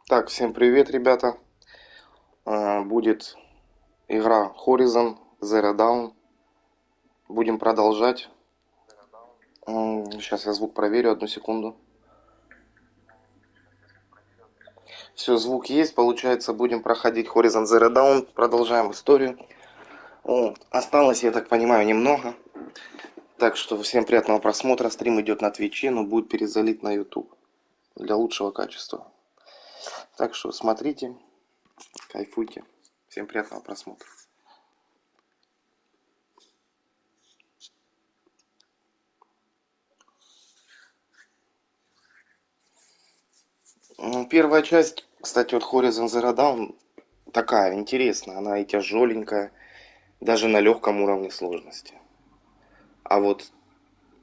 Так, всем привет, ребята. Будет игра Horizon Zero Dawn. Будем продолжать. Сейчас я звук проверю, одну секунду. Все, звук есть, получается, будем проходить Horizon Zero Dawn. Продолжаем историю. Осталось, я так понимаю, немного. Так что всем приятного просмотра. Стрим идет на Твиче, но будет перезалит на YouTube для лучшего качества. Так что смотрите, кайфуйте. Всем приятного просмотра. Первая часть, кстати, вот Horizon Zero Dawn такая интересная, она и тяжеленькая, даже на легком уровне сложности. А вот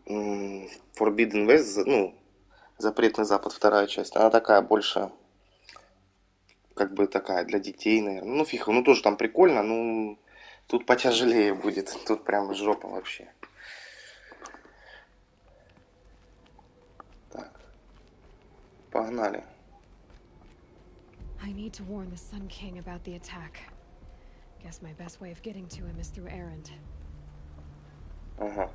Forbidden West, ну, Запретный Запад, вторая часть, она такая больше, как бы такая для детей, наверное. Ну, фиг, ну тоже там прикольно, ну, тут потяжелее будет, тут прям жопа вообще. Так, погнали. I need to warn the Sun King about the attack. Guess my best way of getting to him is through Errand. Ага.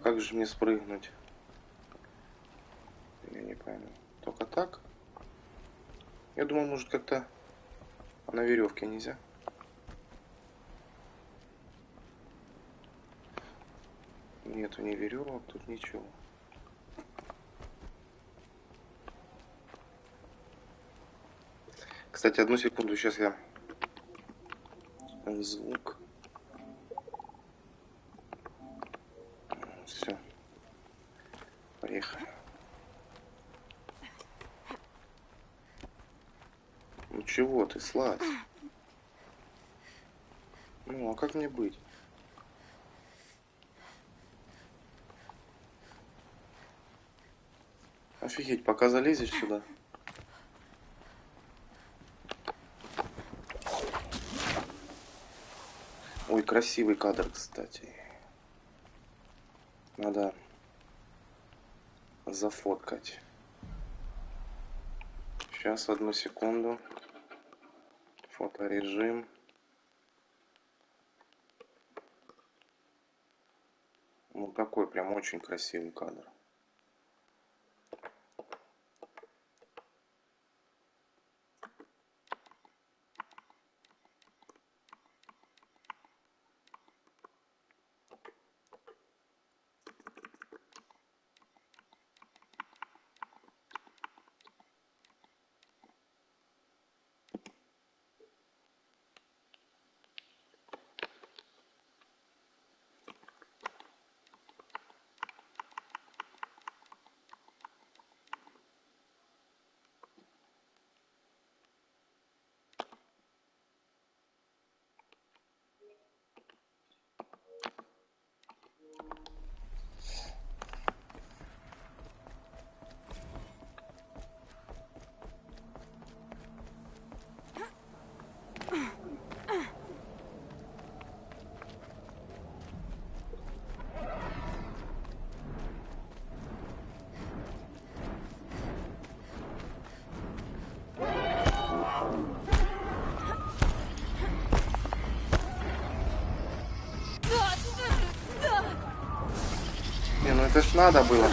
Как же мне спрыгнуть? Я не пойму. Только так? Я думал, может как-то на веревке нельзя. Нету ни веревок, тут ничего. Кстати, одну секунду, сейчас я звук. Все, поехали. Ну чего ты, слазь? Ну, а как мне быть? Офигеть, пока залезешь сюда. Ой, красивый кадр, кстати. Надо зафоткать. Сейчас, одну секунду. Фоторежим. Ну, такой прям очень красивый кадр. Не, ну это ж надо было.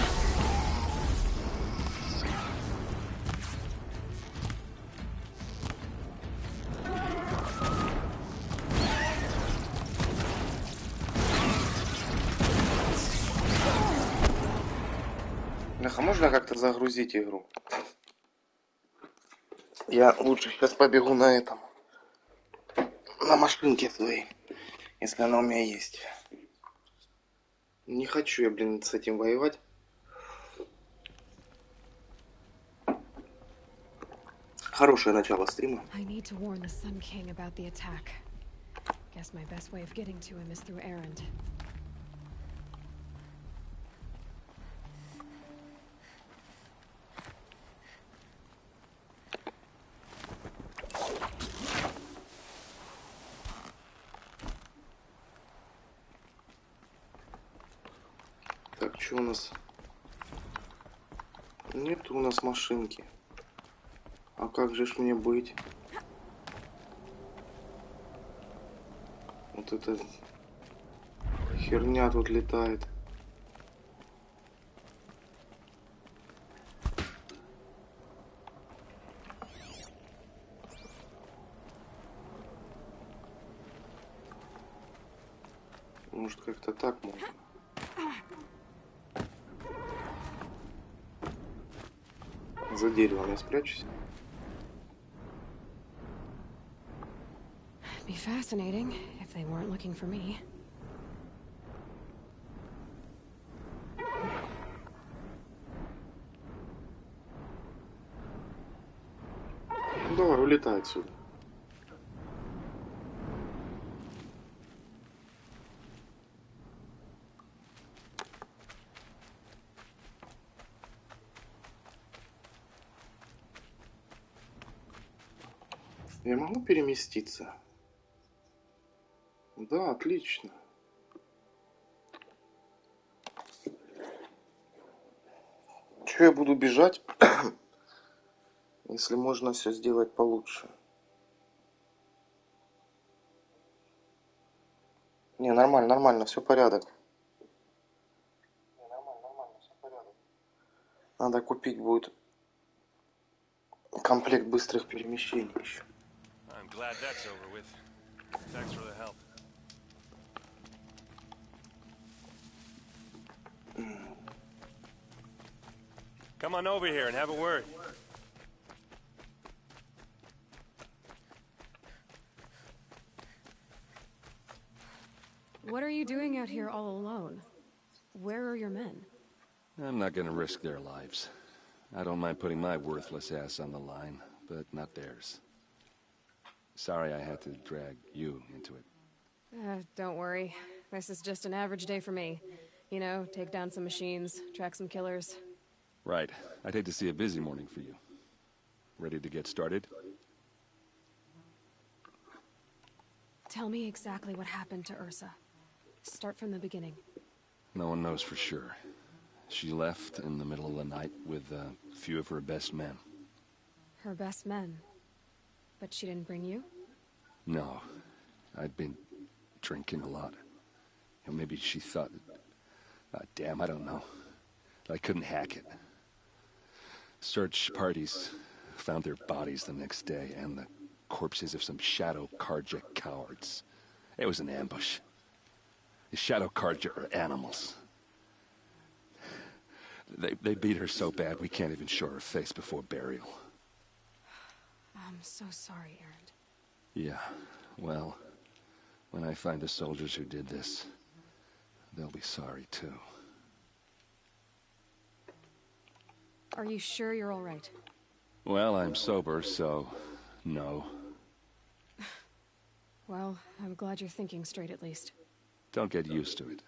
Бляха, можно как-то загрузить игру? Я лучше сейчас побегу на этом. На машинке своей. Если она у меня есть. Не хочу я, блин, с этим воевать. Хорошее начало стрима. I need to warn the Sun King about the attack. Guess my best way of getting to him is through Errand. Так, что у нас? Нет у нас машинки. А как же ж мне быть? Вот эта херня тут летает. Может, как-то так можно? За деревом я спрячусь. Be fascinating if they weren't looking for me. Ну, давай, улетай отсюда. Я могу переместиться? Да, отлично. Че я буду бежать, если можно все сделать получше? Не, нормально, нормально, все порядок. Надо купить будет комплект быстрых перемещений еще. I'm glad that's over with. Thanks for the help. Come on over here and have a word. What are you doing out here all alone? Where are your men? I'm not gonna risk their lives. I don't mind putting my worthless ass on the line, but not theirs. Sorry I had to drag you into it. Don't worry. This is just an average day for me. You know, take down some machines, track some killers. Right. I'd hate to see a busy morning for you. Ready to get started? Tell me exactly what happened to Ursa. Start from the beginning. No one knows for sure. She left in the middle of the night with a few of her best men. Her best men? But she didn't bring you? No. I'd been drinking a lot. You know, maybe she thought... damn, I don't know. I couldn't hack it. Search parties found their bodies the next day and the corpses of some Shadow Karja cowards. It was an ambush. The Shadow Karja are animals. They beat her so bad we can't even show her face before burial. I'm so sorry, Erend. Yeah, well, when I find the soldiers who did this, they'll be sorry too. Are you sure you're all right? Well, I'm sober, so no. Well, I'm glad you're thinking straight at least. Don't get used to it.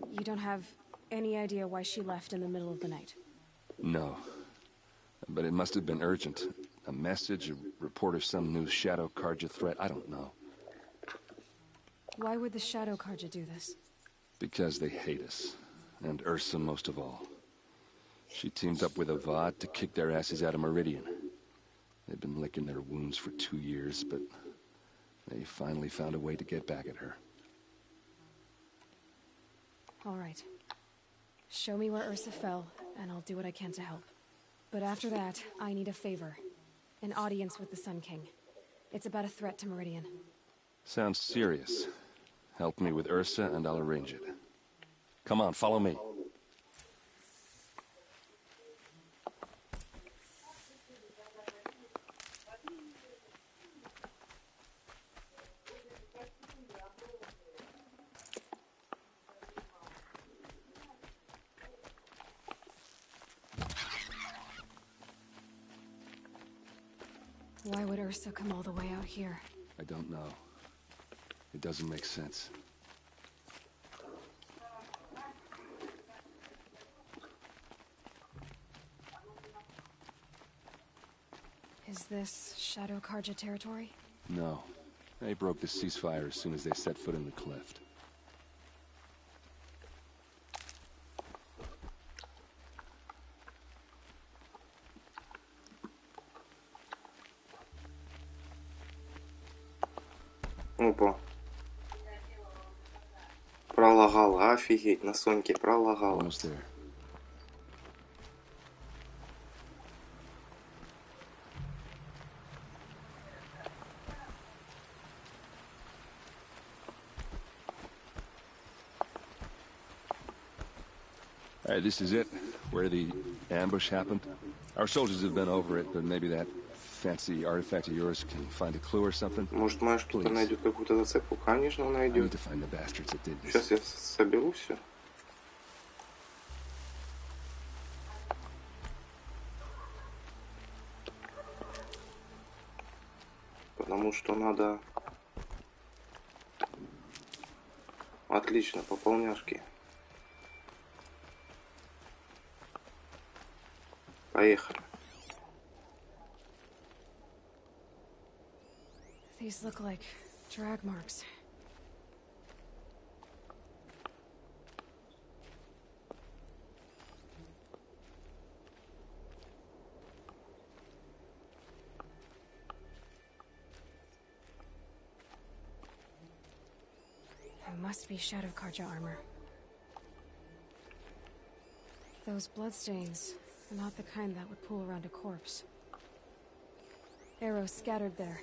You don't have any idea why she left in the middle of the night? No. But it must have been urgent. A message, a report of some new Shadow Karja threat, I don't know. Why would the Shadow Karja do this? Because they hate us. And Ursa most of all. She teamed up with Avad to kick their asses out of Meridian. They've been licking their wounds for 2 years, but they finally found a way to get back at her. All right. Show me where Ursa fell, and I'll do what I can to help. But after that, I need a favor. An audience with the Sun King. It's about a threat to Meridian. Sounds serious. Help me with Ursa, and I'll arrange it. Come on, follow me. Why would Ursa come all the way out here? I don't know. It doesn't make sense. Is this Shadow Karja territory? No. They broke the ceasefire as soon as they set foot in the cleft. Опа. Пролагала, офигеть, на Соньке пролагала. Almost there. All right, this is it, where the ambush happened. Our soldiers have been over it, but maybe that fancy artifact of yours can find a clue or something. Может, моя штука Please. найдет какую-то зацепку? Конечно, I need найдет. to find the bastards that did this. Сейчас я соберу все. Потому что надо... Отлично, пополняшки. Поехали. These look like drag marks. It must be Shadow Karja armor. Those bloodstains are not the kind that would pool around a corpse. Arrows scattered there.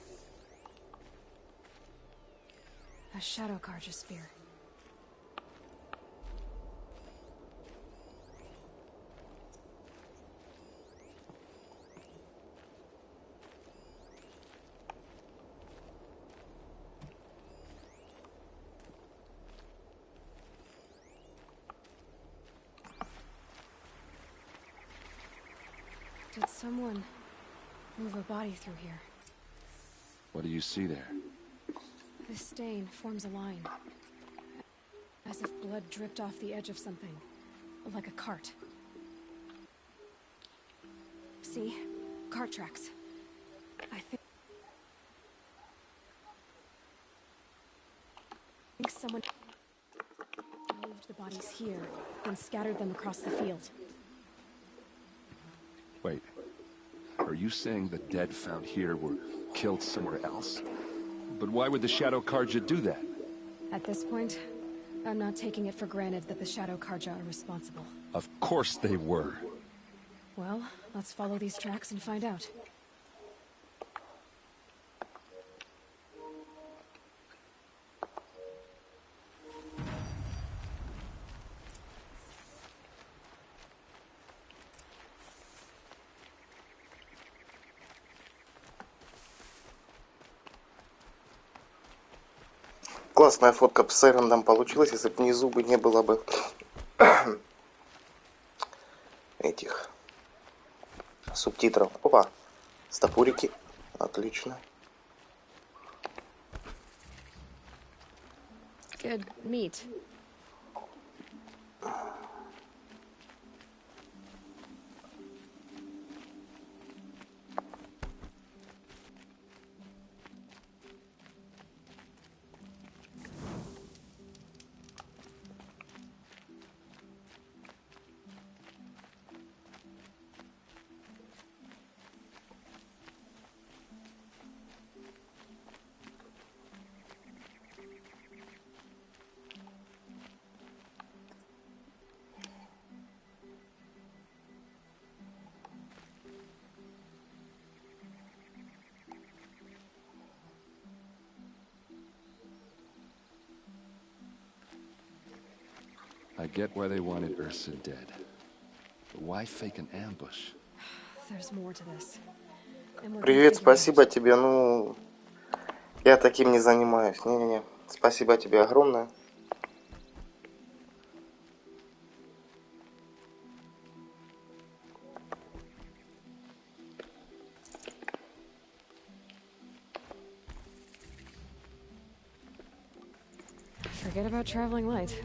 A Shadow Karja spear. Did someone move a body through here? What do you see there? This stain forms a line. As if blood dripped off the edge of something. Like a cart. See? Cart tracks. I think someone moved the bodies here, then scattered them across the field. Wait. Are you saying the dead found here were killed somewhere else? But why would the Shadow Karja do that? At this point, I'm not taking it for granted that the Shadow Karja are responsible. Of course they were. Well, let's follow these tracks and find out. Классная фотка с Эрендом получилась, если бы внизу бы не было бы этих субтитров. Опа, стопурики. Отлично. Good meat. I get why they wanted Ursa dead. But why fake an ambush? There's more to this. And we're Привет, gonna figure it спасибо out. тебе. Ну, я таким не занимаюсь. Не-не-не. Спасибо тебе огромное. Forget about traveling light.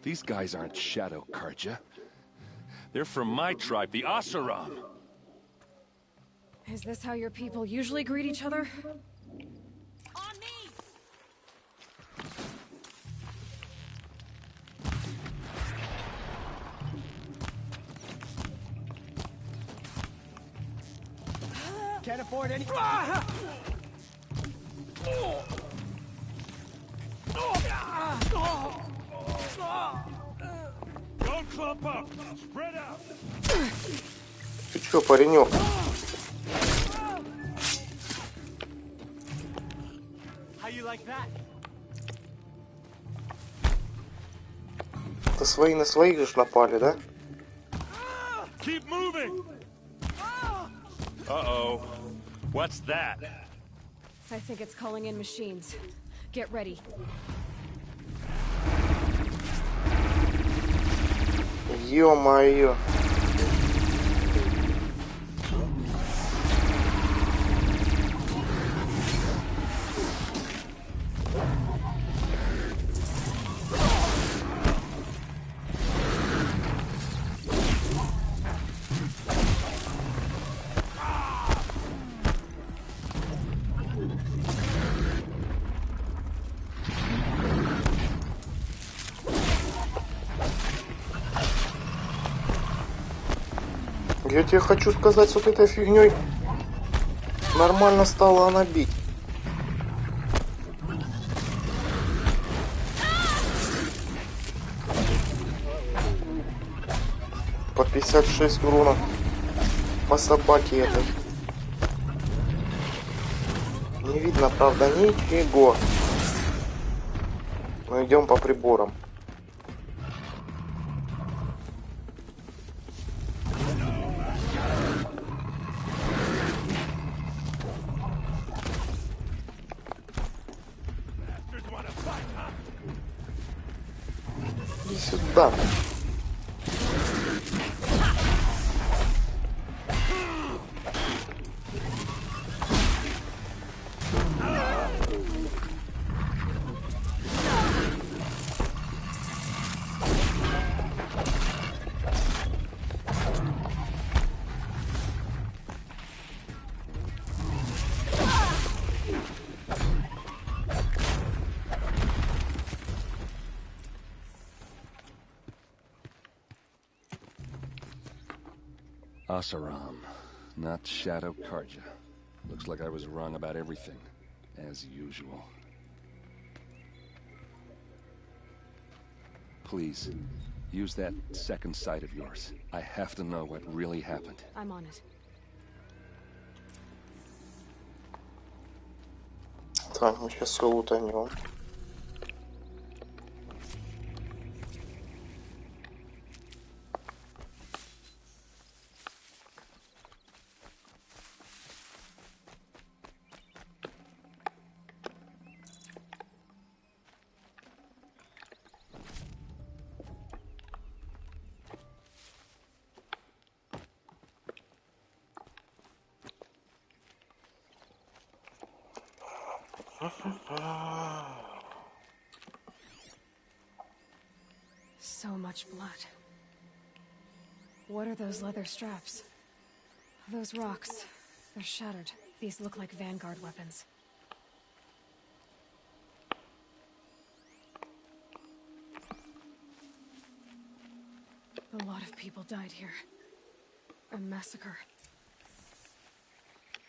These guys aren't Shadow Karja. They're from my tribe, the Asaram. Is this how your people usually greet each other? On me! Can't afford any. Don't clump up. Spread out. Ты чё, паренек? How you like that? Это свои на своих же ж напали, да? Keep moving. Uh-oh. What's that? I think it's calling in machines. Get ready. Ё-моё. Я тебе хочу сказать, с вот этой фигней нормально стала она бить. По 56 урона по собаке этой. Не видно, правда, ничего. Но идем по приборам. Иди сюда. Asaram, not Shadow Karja. Looks like I was wrong about everything, as usual. Please, use that second sight of yours. I have to know what really happened. I'm on it. Так, мы сейчас лутанем. So much blood. What are those leather straps? Those rocks. They're shattered. These look like Vanguard weapons. A lot of people died here. A massacre.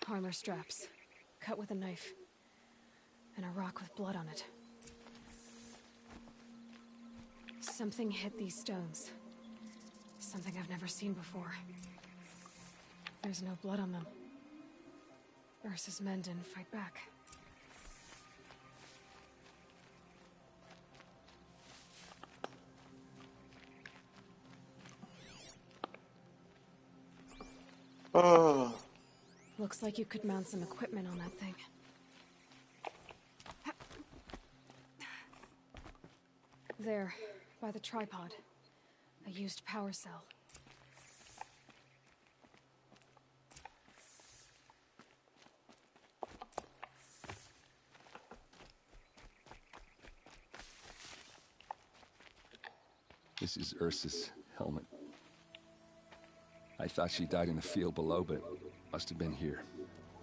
Armor straps. Cut with a knife. And a rock with blood on it. Something hit these stones. Something I've never seen before. There's no blood on them. Ursa's men didn't fight back. Looks like you could mount some equipment on that thing. There, by the tripod. A used power cell. This is Ursa's helmet. I thought she died in the field below, but must have been here.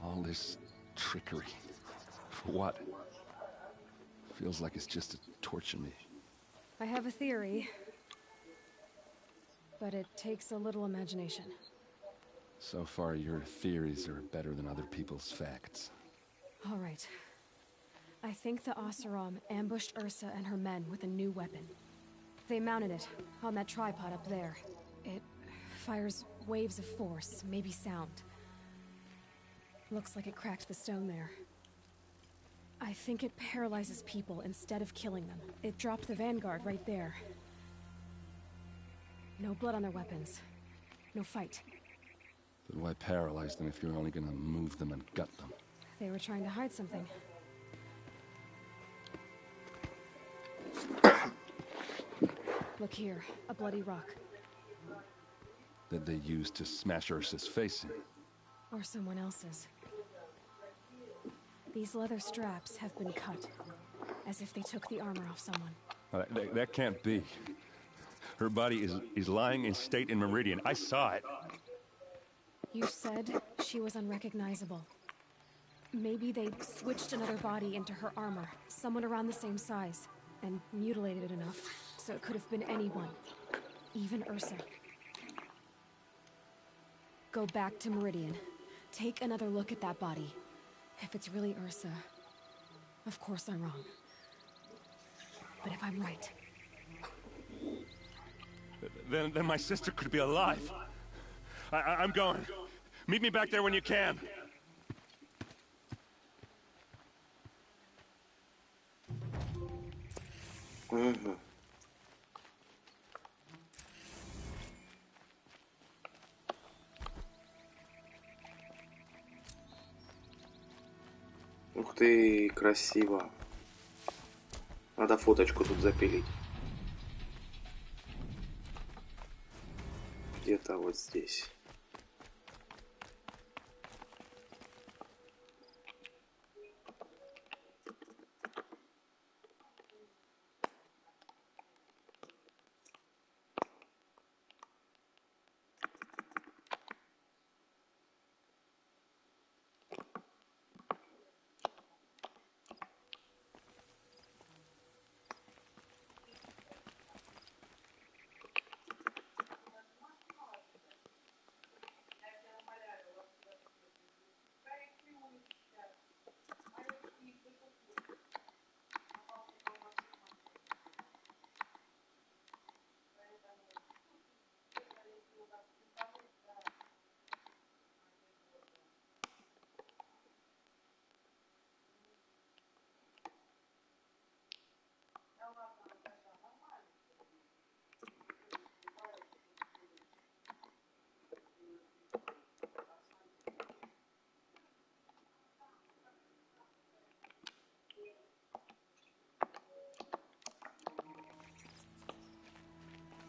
All this trickery. For what? Feels like it's just to torture me. I have a theory. But it takes a little imagination. So far, your theories are better than other people's facts. All right. I think the Oseram ambushed Ursa and her men with a new weapon. They mounted it on that tripod up there. It fires waves of force, maybe sound. Looks like it cracked the stone there. I think it paralyzes people instead of killing them. It dropped the vanguard right there. No blood on their weapons. No fight. Then why paralyze them if you're only gonna move them and gut them? They were trying to hide something. Look here, a bloody rock. That they used to smash Ursa's face in. Or someone else's. These leather straps have been cut, as if they took the armor off someone. That can't be. Her body is lying in state in Meridian. I saw it. You said she was unrecognizable. Maybe they switched another body into her armor, someone around the same size, and mutilated it enough so it could have been anyone, even Ursa. Go back to Meridian. Take another look at that body. If it's really Ursa, of course I'm wrong. But if I'm right... Then my sister could be alive. I'm going. Meet me back there when you can. Угу. Ух ты, красиво. Надо фоточку тут запилить. Где-то вот здесь.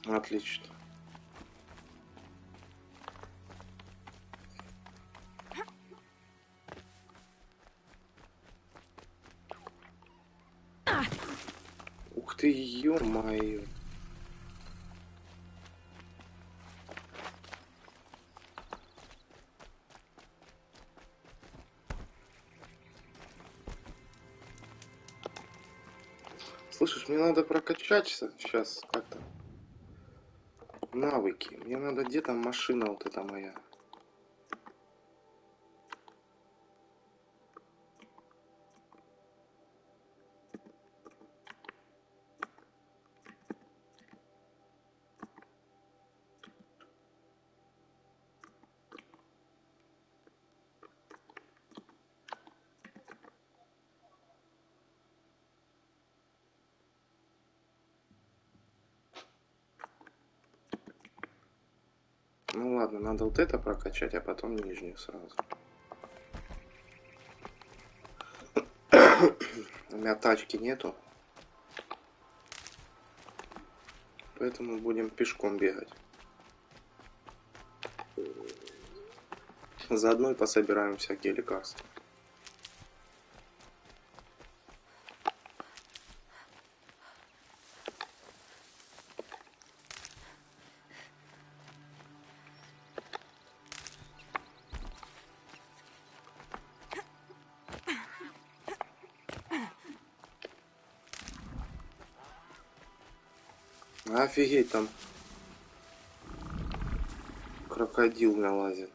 Отлично. Ух ты, ё-моё. Слышишь, мне надо прокачаться сейчас как-то. Навыки. Мне надо, где там машина вот эта моя? Ну ладно, надо вот это прокачать, а потом нижнюю сразу. У меня тачки нету. Поэтому будем пешком бегать. Заодно и пособираем всякие лекарства. Офигеть, там крокодил у меня лазит.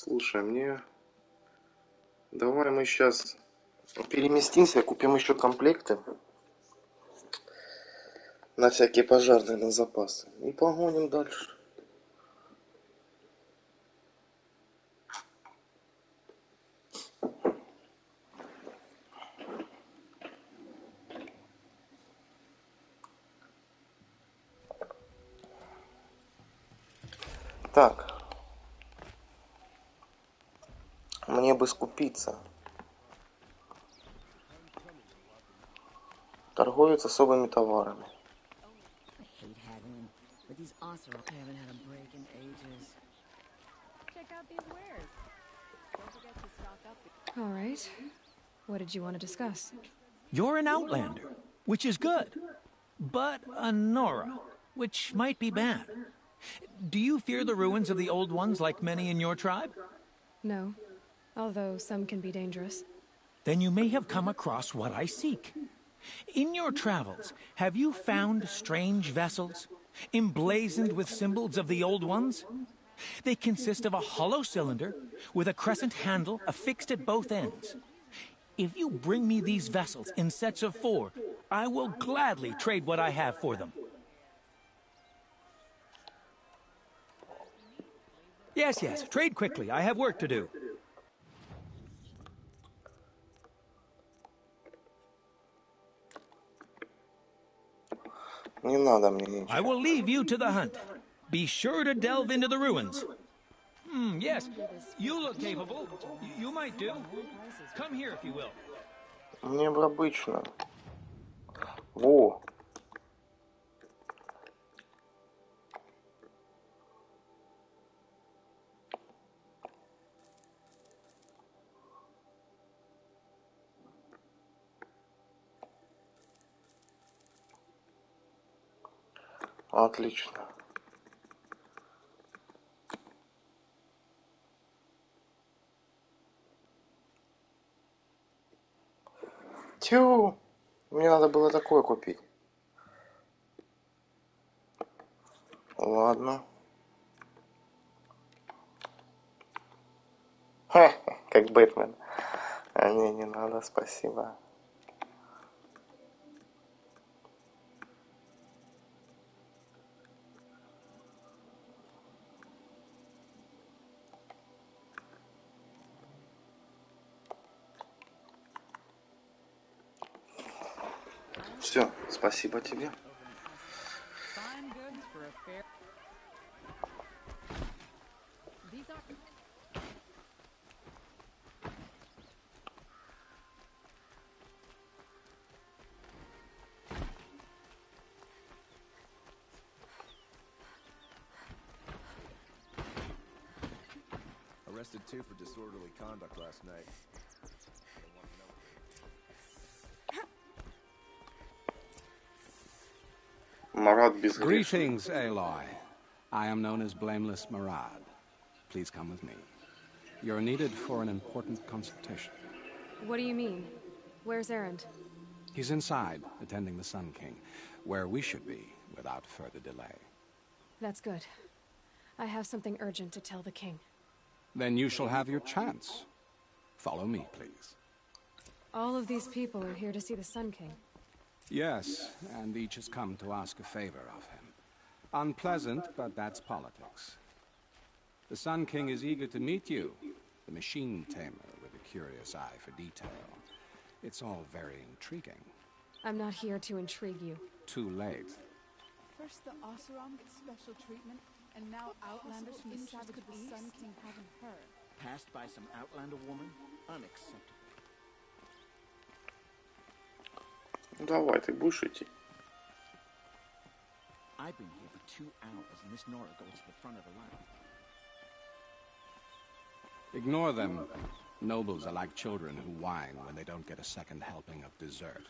Слушай, мне... Давай мы сейчас переместимся, купим еще комплекты. На всякие пожарные, на запасы. И погоним дальше. Так. Мне бы скупиться. Торговец особыми товарами. I hate haggling, but these Oseroth haven't had a break in ages. Check out these wares. Don't forget to stock up. All right. What did you want to discuss? You're an outlander, which is good. But a Nora, which might be bad. Do you fear the ruins of the old ones like many in your tribe? No, although some can be dangerous. Then you may have come across what I seek. In your travels, have you found strange vessels, emblazoned with symbols of the old ones? They consist of a hollow cylinder with a crescent handle affixed at both ends. If you bring me these vessels in sets of 4, I will gladly trade what I have for them. Yes, trade quickly. I have work to do. Не надо мне I ничего. will leave you to the hunt. Be sure to delve into the ruins. Yes, you look capable. You might do. Come here if you will. Мне бы обычно. Во. Отлично. Тю, мне надо было такое купить. Ладно. Ха, как Бэтмен. А не надо, спасибо. Все, спасибо тебе. Fine goods for a fair. These are. Arrested 2 for disorderly conduct last night. Марат безгрешный. Greetings, Eloi. I am known as Blameless Marad. Please come with me. You're needed for an important consultation. What do you mean? Where's Erend? He's inside, attending the Sun King, where we should be without further delay. That's good. I have something urgent to tell the king. Then you shall have your chance. Follow me, please. All of these people are here to see the Sun King. Yes, and each has come to ask a favor of him. Unpleasant, but that's politics. The Sun King is eager to meet you, the machine tamer with a curious eye for detail. It's all very intriguing. I'm not here to intrigue you. Too late. First the Oseram gets special treatment, and now Outlanders from the Savage the Sun King haven't heard. Passed by some Outlander woman? Unacceptable. Давай, ты будешь идти. I've been here for 2 hours, and this Nora goes to the front of the line. Ignore them. Nobles are like children who whine when they don't get a second helping of dessert.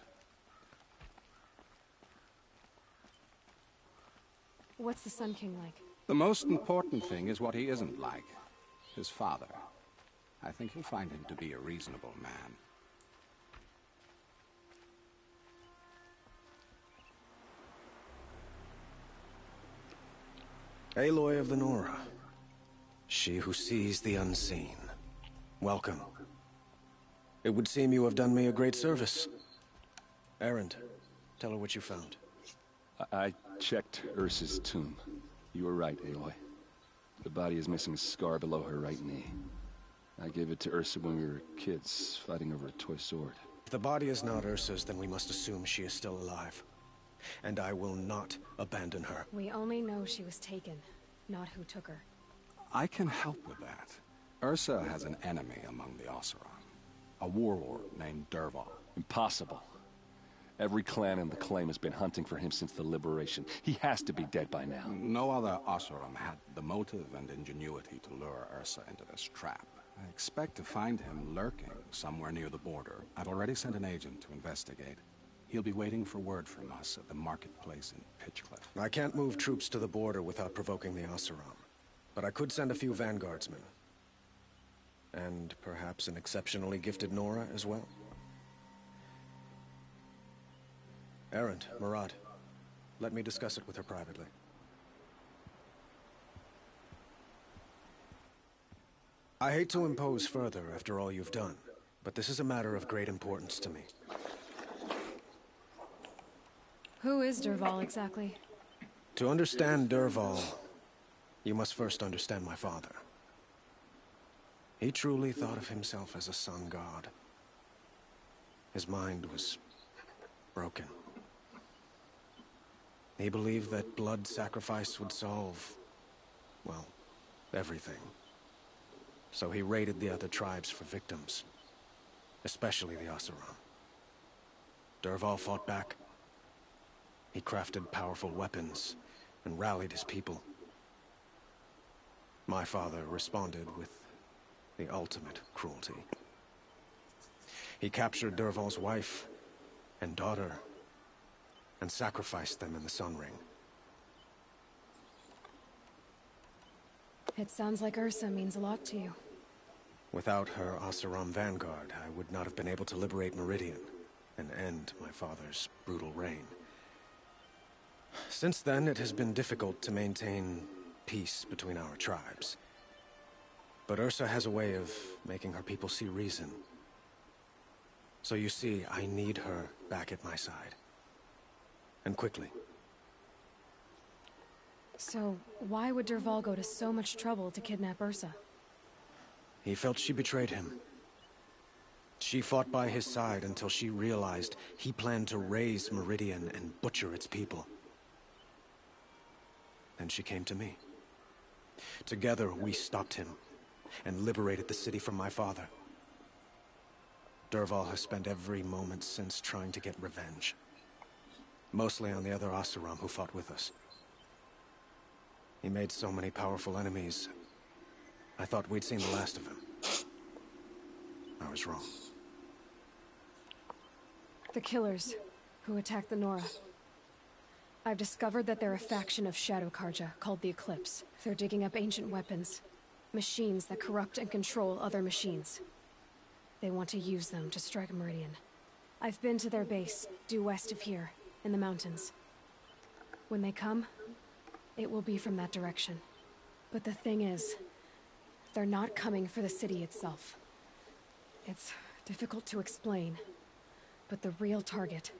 What's the Sun King like? The most important thing is what he isn't like. His father. I think you'll find him to be a reasonable man. Eloi of the Nora. She who sees the unseen. Welcome. It would seem you have done me a great service. Errand, tell her what you found. I checked Ursa's tomb. You were right, Aloy. The body is missing a scar below her right knee. I gave it to Ursa when we were kids, fighting over a toy sword. If the body is not Ursa's, then we must assume she is still alive. And I will not abandon her. We only know she was taken, not who took her. I can help with that. Ursa has an enemy among the Oseram. A warlord named Dervahl. Impossible. Every clan in the claim has been hunting for him since the liberation. He has to be dead by now. No other Oseram had the motive and ingenuity to lure Ursa into this trap. I expect to find him lurking somewhere near the border. I've already sent an agent to investigate. He'll be waiting for word from us at the marketplace in Pitchcliff. I can't move troops to the border without provoking the Oseram. But I could send a few vanguardsmen. And perhaps an exceptionally gifted Nora as well. Errand, Murad. Let me discuss it with her privately. I hate to impose further after all you've done, but this is a matter of great importance to me. Who is Dervahl exactly? To understand Dervahl, you must first understand my father. He truly thought of himself as a sun god. His mind was broken. He believed that blood sacrifice would solve, well, everything. So he raided the other tribes for victims, especially the Oseram. Dervahl fought back. He crafted powerful weapons and rallied his people. My father responded with the ultimate cruelty. He captured Dervahl's wife and daughter and sacrificed them in the Sun Ring. It sounds like Ursa means a lot to you. Without her Oseram vanguard, I would not have been able to liberate Meridian and end my father's brutal reign. Since then, it has been difficult to maintain peace between our tribes. But Ursa has a way of making her people see reason. So you see, I need her back at my side. And quickly. So, why would Dervahl go to so much trouble to kidnap Ursa? He felt she betrayed him. She fought by his side until she realized he planned to raise Meridian and butcher its people. Then she came to me. Together, we stopped him and liberated the city from my father. Dervahl has spent every moment since trying to get revenge. Mostly on the other Oseram who fought with us. He made so many powerful enemies, I thought we'd seen the last of him. I was wrong. The killers who attacked the Nora. I've discovered that they're a faction of Shadow Karja called the Eclipse. They're digging up ancient weapons. Machines that corrupt and control other machines. They want to use them to strike Meridian. I've been to their base, due west of here, in the mountains. When they come, it will be from that direction. But the thing is, they're not coming for the city itself. It's difficult to explain, but the real target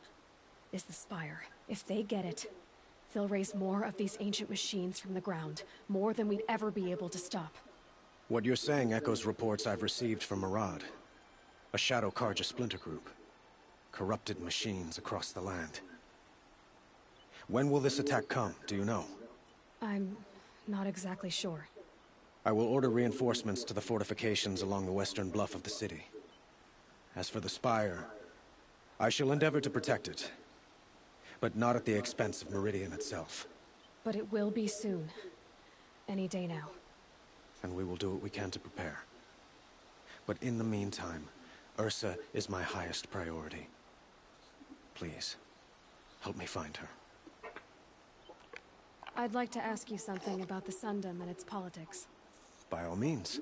is the Spire. If they get it, they'll raise more of these ancient machines from the ground, more than we'd ever be able to stop. What you're saying echoes reports I've received from Murad, a Shadow Karja splinter group. Corrupted machines across the land. When will this attack come, do you know? I'm not exactly sure. I will order reinforcements to the fortifications along the western bluff of the city. As for the Spire, I shall endeavor to protect it, but not at the expense of Meridian itself. But it will be soon. Any day now. And we will do what we can to prepare. But in the meantime, Ursa is my highest priority. Please, help me find her. I'd like to ask you something about the Sundom and its politics. By all means.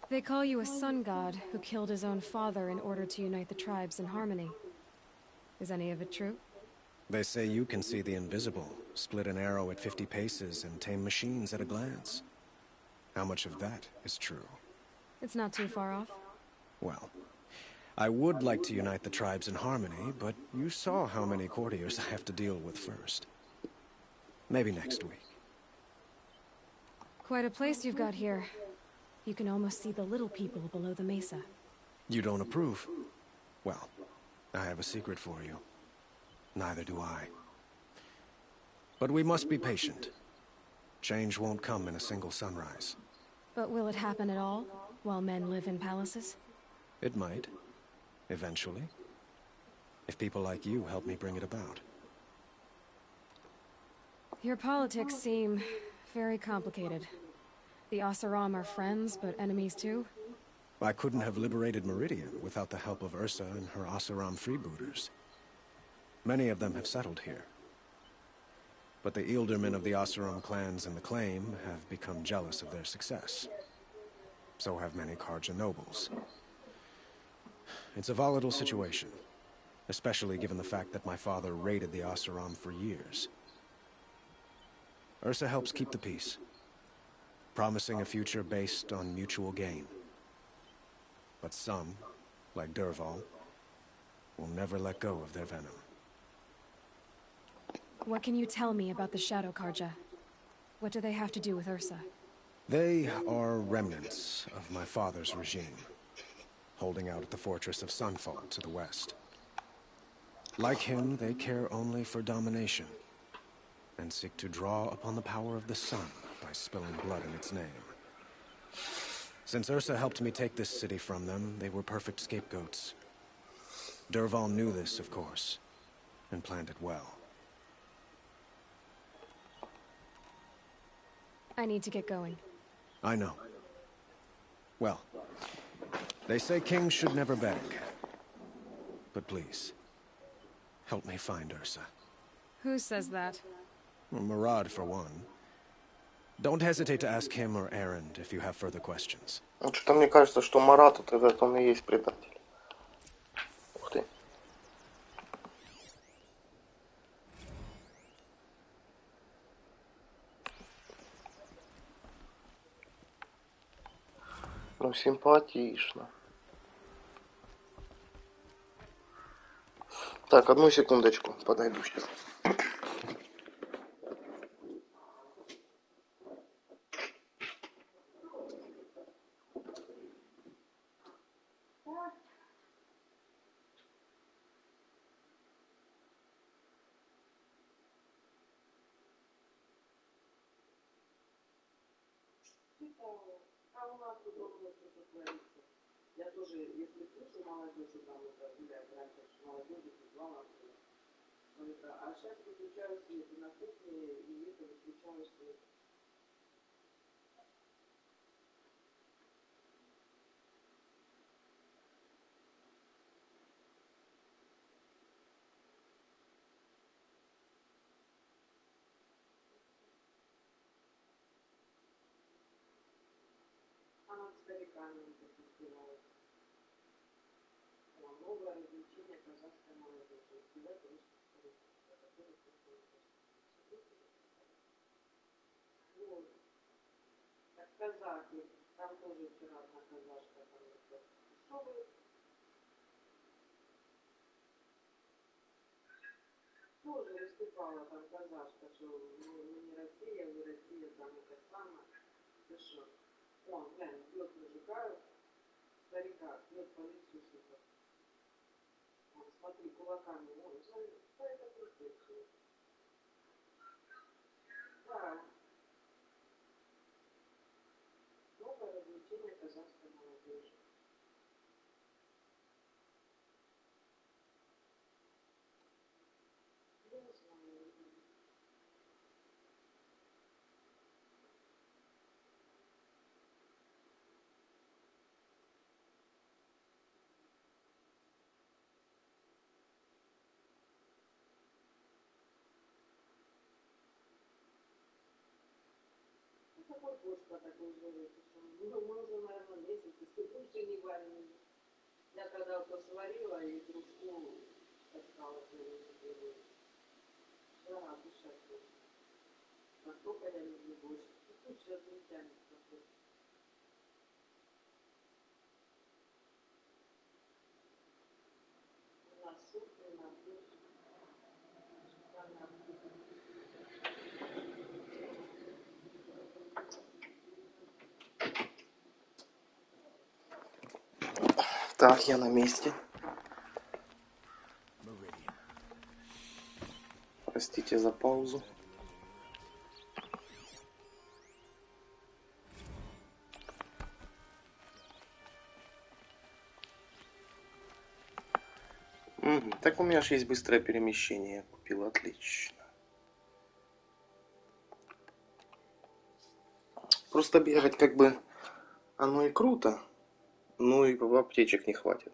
They call you a sun god who killed his own father in order to unite the tribes in harmony. Is any of it true? They say you can see the invisible, split an arrow at 50 paces, and tame machines at a glance. How much of that is true? It's not too far off. Well, I would like to unite the tribes in harmony, but you saw how many courtiers I have to deal with first. Maybe next week. Quite a place you've got here. You can almost see the little people below the mesa. You don't approve? Well, I have a secret for you. Neither do I. But we must be patient. Change won't come in a single sunrise. But will it happen at all, while men live in palaces? It might. Eventually. If people like you help me bring it about. Your politics seem very complicated. The Oseram are friends, but enemies too? I couldn't have liberated Meridian without the help of Ursa and her Oseram freebooters. Many of them have settled here. But the Ealdormen of the Oseram clans in the claim have become jealous of their success. So have many Karja nobles. It's a volatile situation, especially given the fact that my father raided the Oseram for years. Ursa helps keep the peace, promising a future based on mutual gain. But some, like Dervahl, will never let go of their venom. What can you tell me about the Shadow Karja? What do they have to do with Ursa? They are remnants of my father's regime, holding out at the fortress of Sunfall to the west. Like him, they care only for domination, and seek to draw upon the power of the sun by spilling blood in its name. Since Ursa helped me take this city from them, they were perfect scapegoats. Dervahl knew this, of course, and planned it well. I need to get going. I know. Well, they say kings should never beg. But please, help me find Ursa. Who says that? Well, Murad, for one. Don't hesitate to ask him or Erend if you have further questions. Ну, что-то мне кажется, что Марат это он и есть предатель. Ух ты. Ну, симпатично. Так, одну секундочку, подойду сейчас. А у нас тут ровно что-то творится. Я тоже, если слышу молодежь, там это гуляет, раньше молодежи звала. А сейчас выключаю свет и на кухне, и это выключаю свет. А над стариками не подпевают. Новое развлечение казахской молодежи. Успевать русских стариков, о которых только вот. Так казахи, там тоже вчера одна казашка, там это, что вы? Тоже выступала там казашка, что мы не Россия, вы Россия, там это самое. Ты что? Он, глянь, бьет мужика, старика, бьет по лицу супер. Он, смотри, кулаками, он, что это происходит? Да. Новое развлечение казахской молодежи. Я не знаю. Какой борщ по такой жаре? Мы уже, наверное, месяц, если больше не варим. Я когда вот сварила и кружку таскала, жара, дышать больше. Настолько я люблю больше. Сейчас не тянет такой. На суп и на душ. Так, я на месте. Простите за паузу. Так у меня же есть быстрое перемещение. Я купил, отлично. Просто бегать как бы оно и круто, но и аптечек не хватит.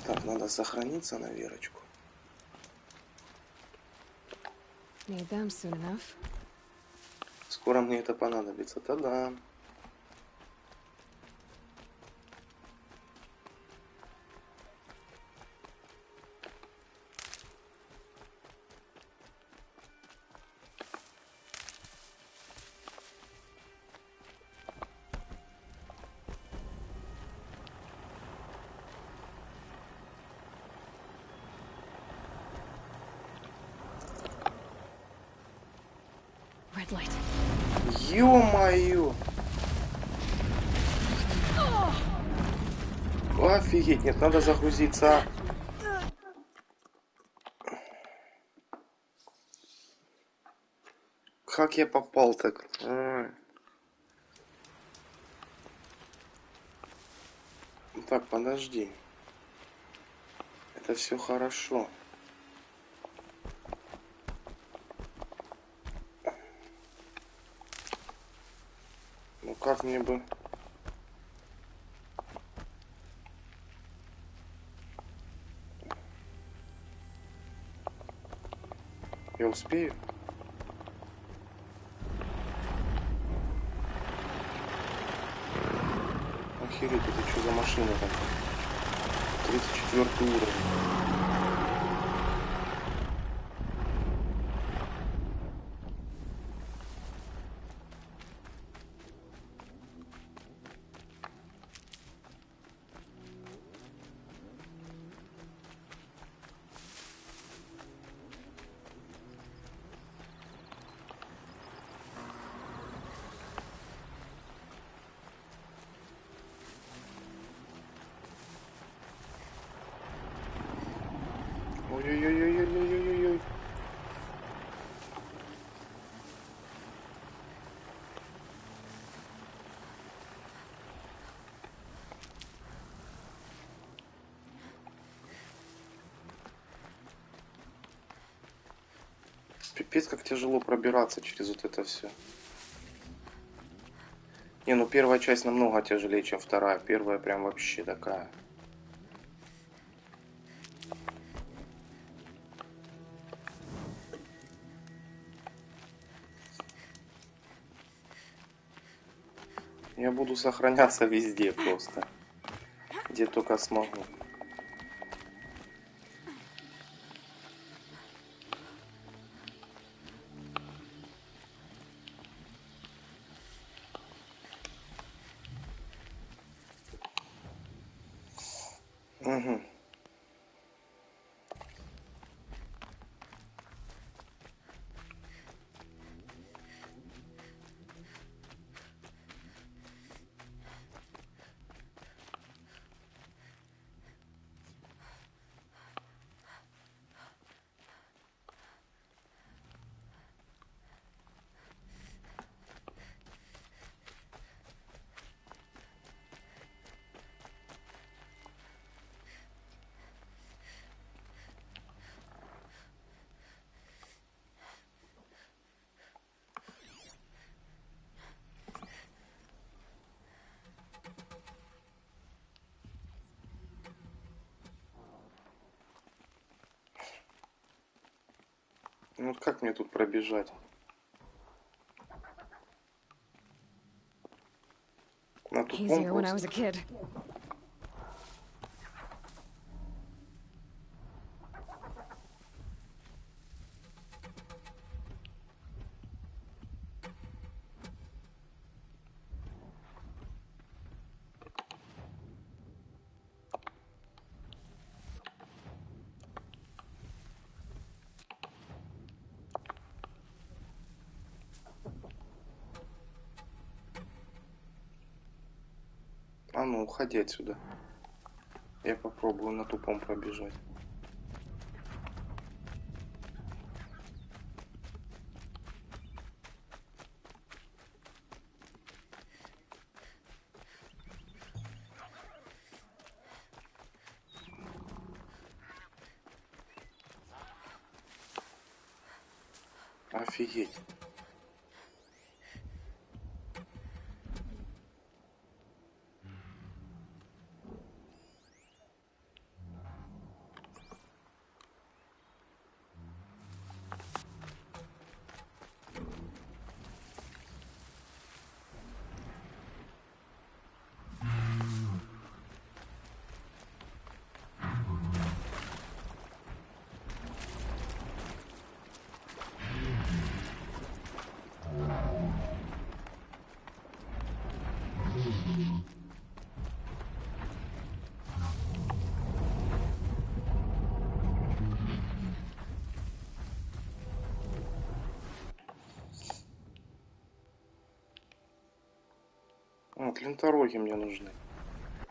Так, надо сохраниться на Верочку. Need them soon enough. Скоро мне это понадобится. Та-да. Red light. Ё-моё! Офигеть, нет, надо загрузиться. Как я попал так? Так, подожди. Это все хорошо. Ну как мне бы... Я успею? Охереть, это что за машина такая? 34 уровень. Ой-ой-ой-ой-ой-ой-ой-ой. Пипец, как тяжело пробираться через вот это все. Не, ну первая часть намного тяжелее, чем вторая. Первая прям вообще такая. Я буду сохраняться везде просто. Где только смогу. Угу. Ну как мне тут пробежать? easier when I was a kid. А ну, уходи отсюда. Я попробую на тупом пробежать. Офигеть. Вот, лентороги мне нужны.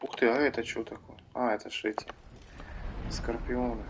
Ух ты, а это что такое? А, это ж эти скорпионы.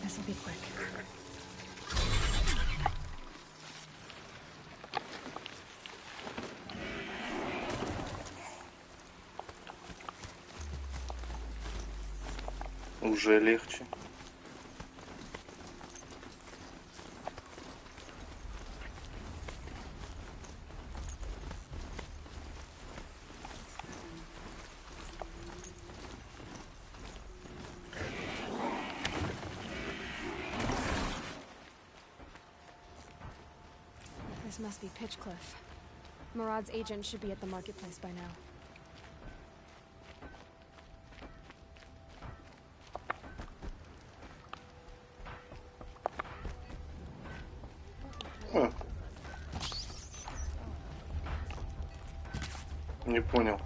This will be quick. Уже легче. This must be Pitchcliff. Murad's agent should be at the marketplace by now. Не понял.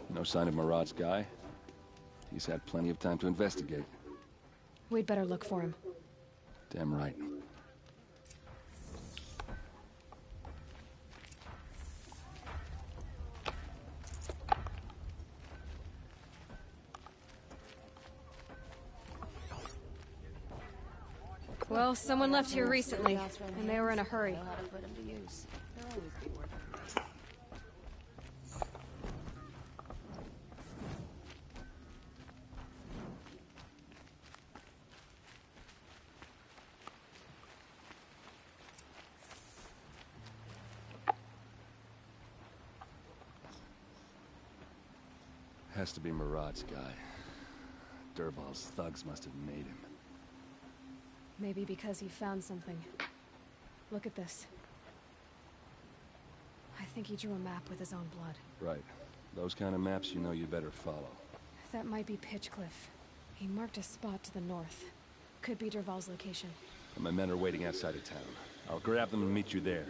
No sign of Murad's guy? He's had plenty of time to investigate. We'd better look for him. Damn right. Well, someone left here recently, and they were in a hurry. Know how to put them to use. They'll always be working. Has to be Murad's guy. Dervahl's thugs must have made him. Maybe because he found something. Look at this. I think he drew a map with his own blood. Right. Those kind of maps you know you better follow. That might be Pitchcliff. He marked a spot to the north. Could be Dervahl's location. My men are waiting outside of town. I'll grab them and meet you there.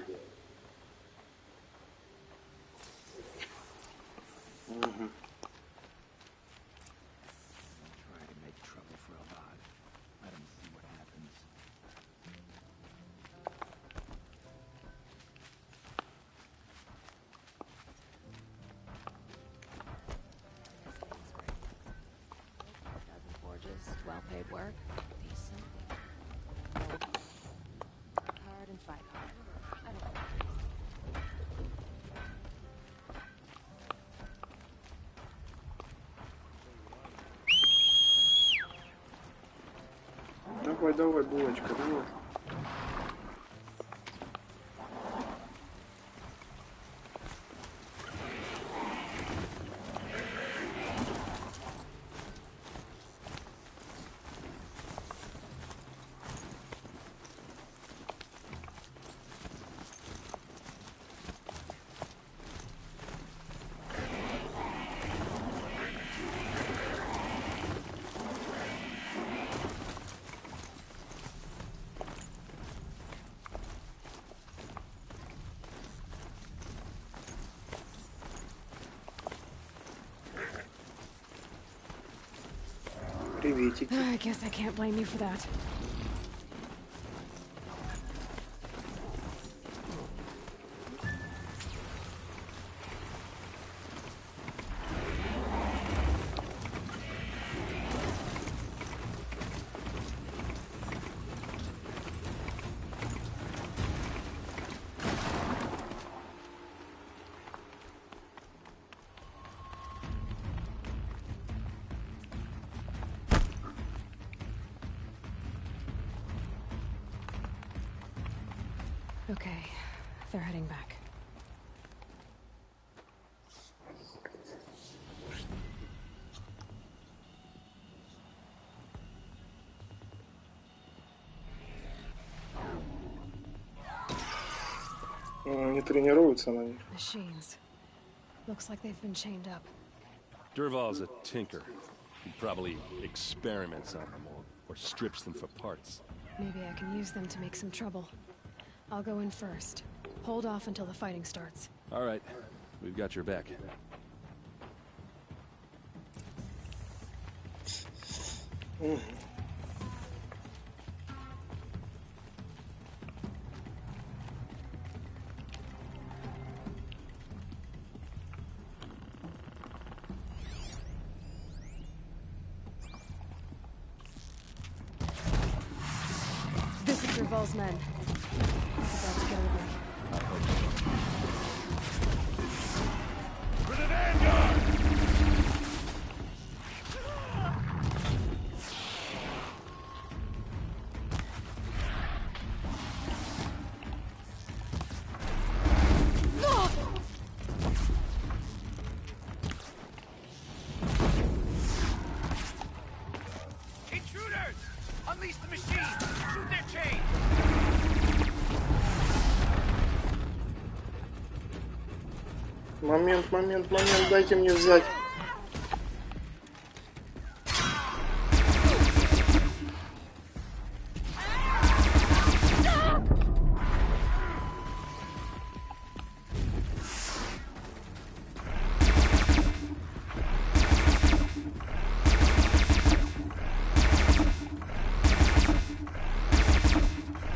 Mm-hmm. Try to make trouble for Abad. Let him see what happens. Dozen forges, well-paid work, decent. Work hard and fight hard. I don't know. Давай, давай, булочка, давай. Приветики. I guess I can't blame you for that. Okay, they're heading back. Не тренируются на них. Machines. Looks like they've been chained up. Dervahl's a tinker. He probably experiments on them or strips them for parts. Maybe I can use them to make some trouble. I'll go in first. Hold off until the fighting starts. All right. We've got your back. This is Dervahl's men. He's about to get over. For the Vanguard! Intruders! Unleash the machine! Shoot their chains! Момент, дайте мне взять.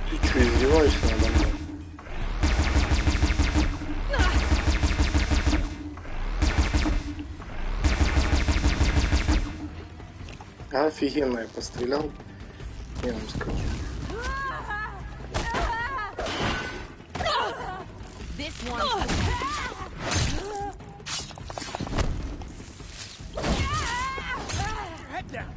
Ты что, издеваешься надо мной? Офигенно я пострелял, я вам скажу. This one. Head down.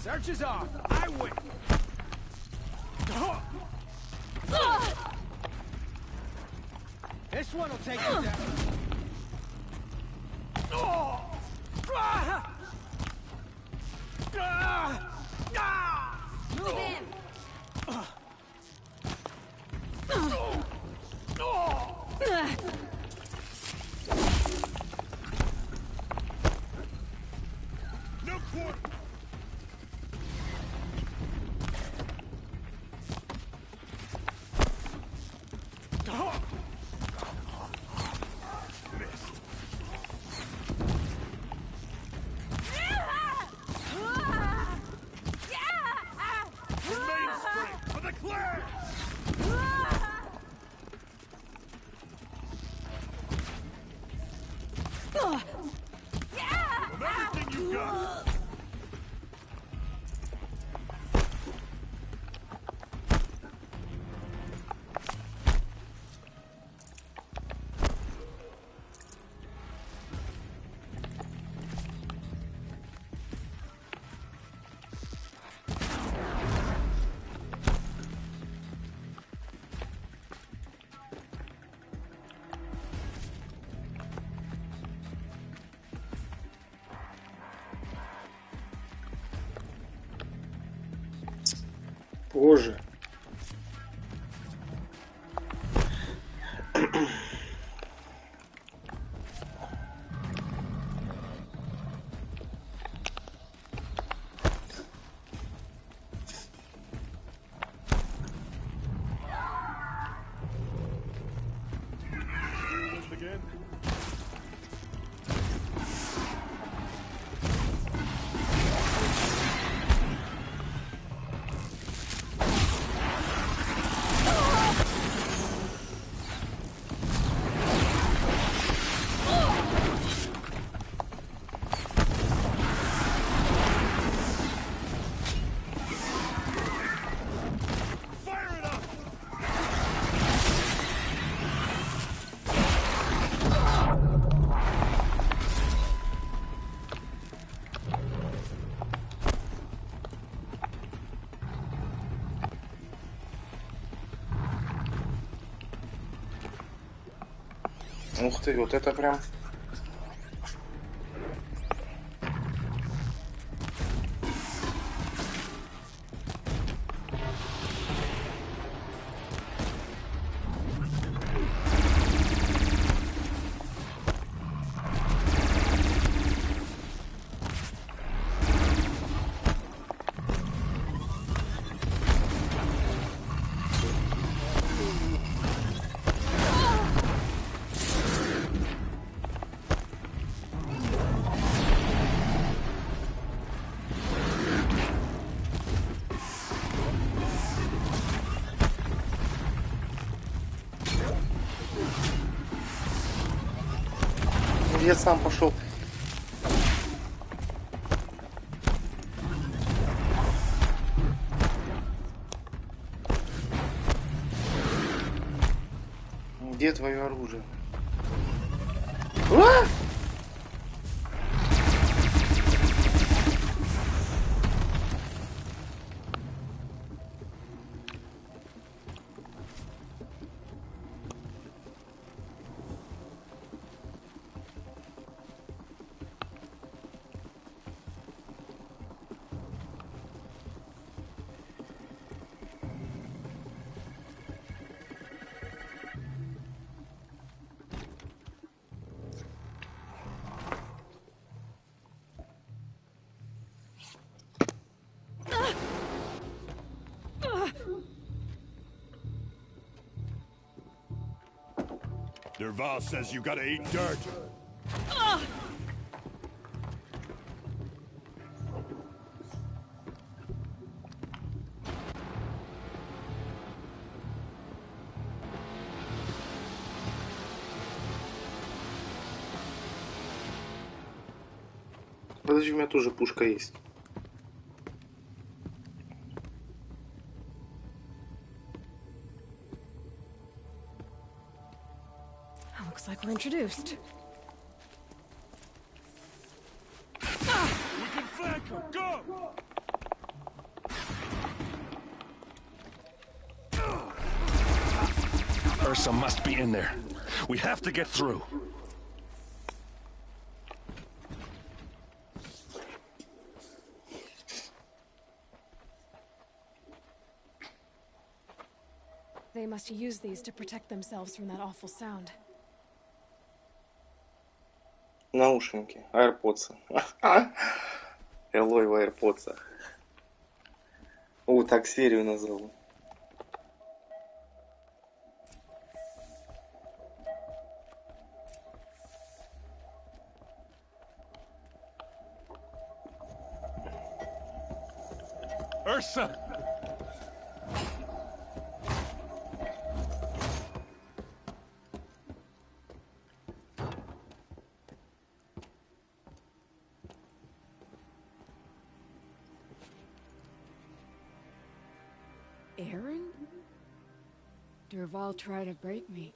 Search is off. I win. This one will take you down. Move in. No quarter. Remain straight for the clear. From everything you got. Боже. Again. Fire it up. Ух ты, вот это прям. Я сам пошел. Где твое оружие? А! Derval says you gotta eat dirt. Подожди, у меня тоже пушка есть. Looks like we're introduced. We can flank him! Go! Ursa must be in there. We have to get through. They must use these to protect themselves from that awful sound. Наушники, AirPods. Элой в AirPods. О, так серию назову. Ursa! Aaron? Durval tried to break me.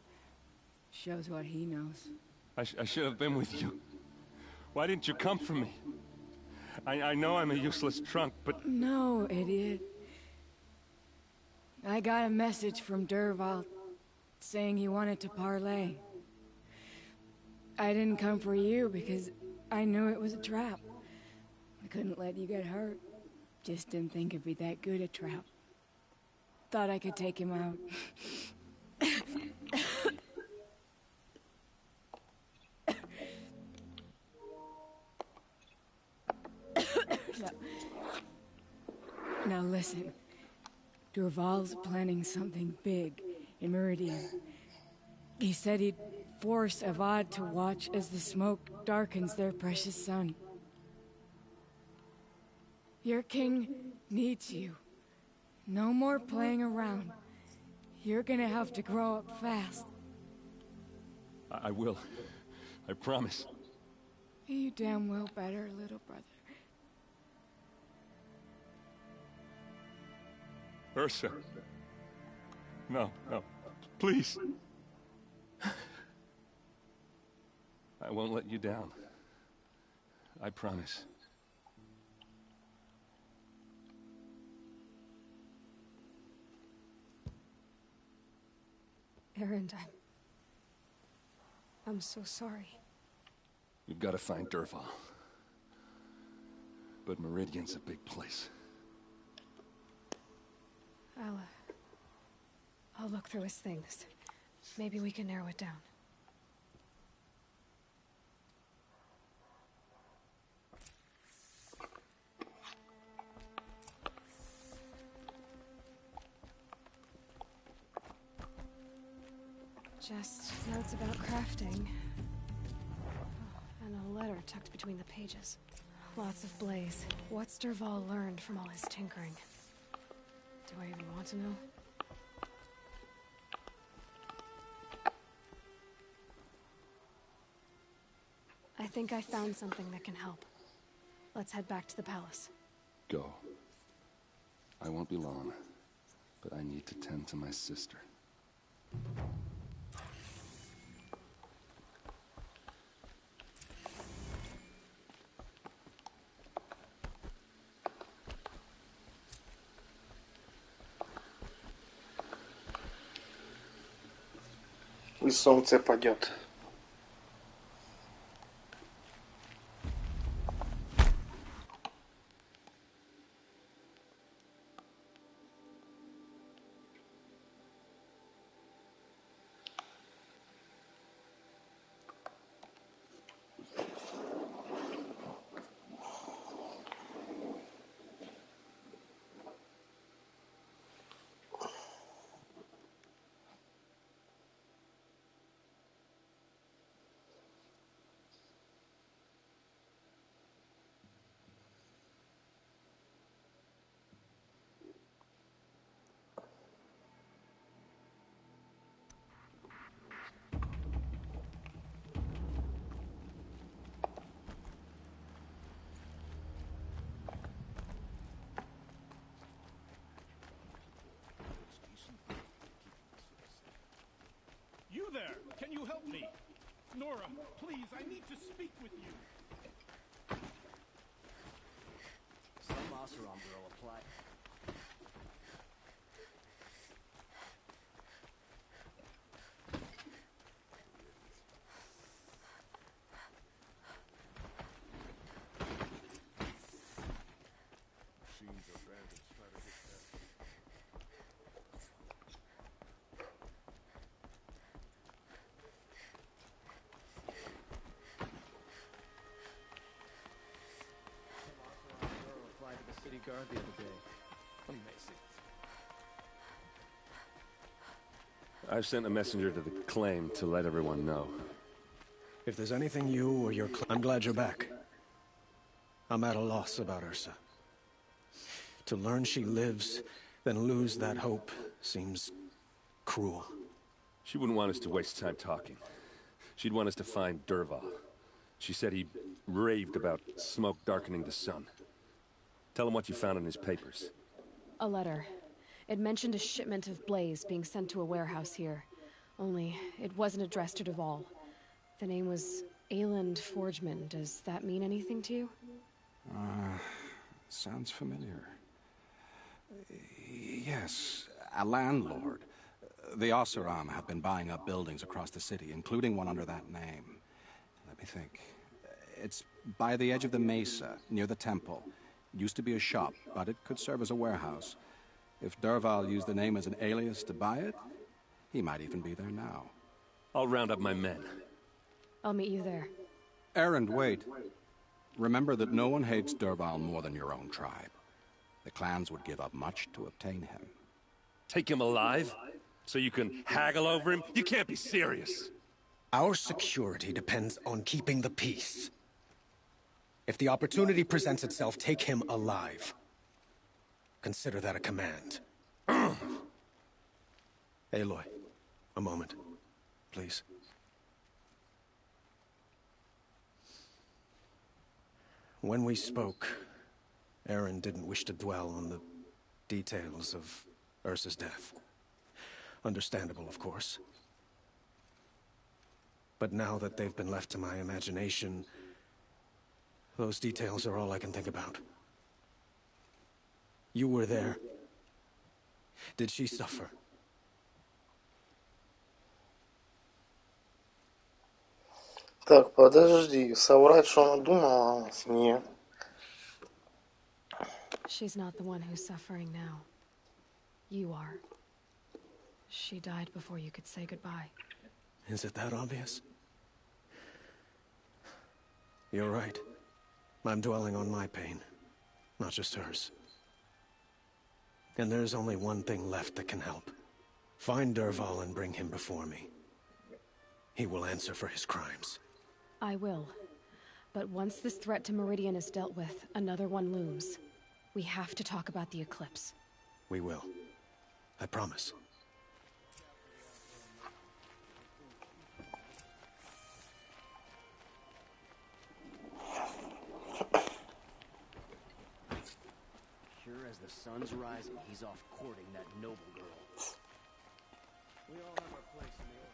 Shows what he knows. I should have been with you. Why didn't you come for me? I know I'm a useless trunk, but... No, idiot. I got a message from Durval saying he wanted to parlay. I didn't come for you because I knew it was a trap. I couldn't let you get hurt. Just didn't think it'd be that good a trap. Thought I could take him out. Now listen. Durval's planning something big in Meridian. He said he'd force Avad to watch as the smoke darkens their precious sun. Your king needs you. No more playing around. You're gonna have to grow up fast. I will. I promise. You damn well better, little brother. Ursa. No, no. Please. I won't let you down. I promise. Aaron, I'm so sorry. We've got to find Durval. But Meridian's a big place. I'll look through his things. Maybe we can narrow it down. Just notes about crafting. And a letter tucked between the pages. Lots of blaze. What's Durval learned from all his tinkering? Do I even want to know? I think I found something that can help. Let's head back to the palace. Go. I won't be long, but I need to tend to my sister. И солнце падет. Can you help me? Nora, please, I need to speak with you. Some Oseram girl applied. Guard the other day. Amazing. I've sent a messenger to the claim to let everyone know. If there's anything you or your I'm glad you're back. I'm at a loss about Ursa. To learn she lives, then lose that hope seems cruel. She wouldn't want us to waste time talking. She'd want us to find Dervahl. She said he raved about smoke darkening the sun. Tell him what you found in his papers. A letter. It mentioned a shipment of blaze being sent to a warehouse here. Only, it wasn't addressed to Dervahl. The name was Ayland Forgeman. Does that mean anything to you? Sounds familiar. Yes, a landlord. The Oseram have been buying up buildings across the city, including one under that name. Let me think. It's by the edge of the mesa, near the temple. Used to be a shop, but it could serve as a warehouse. If Dervahl used the name as an alias to buy it, he might even be there now. I'll round up my men. I'll meet you there. Erend, wait. Remember that no one hates Dervahl more than your own tribe. The clans would give up much to obtain him. Take him alive? So you can haggle over him? You can't be serious. Our security depends on keeping the peace. If the opportunity presents itself, take him alive. Consider that a command. Eloi, a moment, please. When we spoke, Aaron didn't wish to dwell on the details of Ursa's death. Understandable, of course. But now that they've been left to my imagination, those details are all I can think about. You were there. Did she suffer? Так, подожди. Соврать, что она думала о нас? Нет. She's not the one who's suffering now. You are. She died before you could say goodbye. Is it that obvious? You're right. I'm dwelling on my pain, not just hers. And there's only one thing left that can help. Find Dervahl and bring him before me. He will answer for his crimes. I will. But once this threat to Meridian is dealt with, another one looms. We have to talk about the eclipse. We will. I promise. Sure as the sun's rising, he's off courting that noble girl. We all have our place in the order.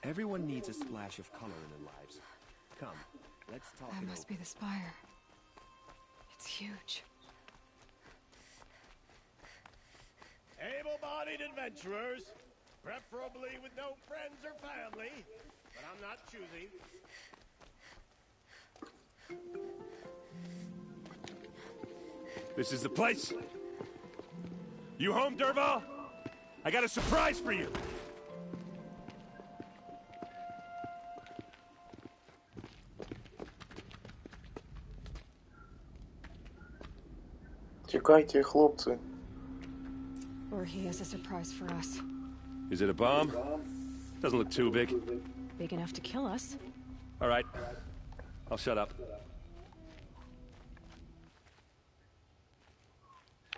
Everyone needs a splash of color in their lives. Come, let's talk. That must be the spire. It's huge. Able-bodied adventurers, preferably with no friends or family, but I'm not choosy. This is the place. You home, Dervahl? I got a surprise for you. Текайте, хлопцы. Or he has a surprise for us. Is it a bomb? Doesn't look too big. Big enough to kill us. All right. I'll shut up.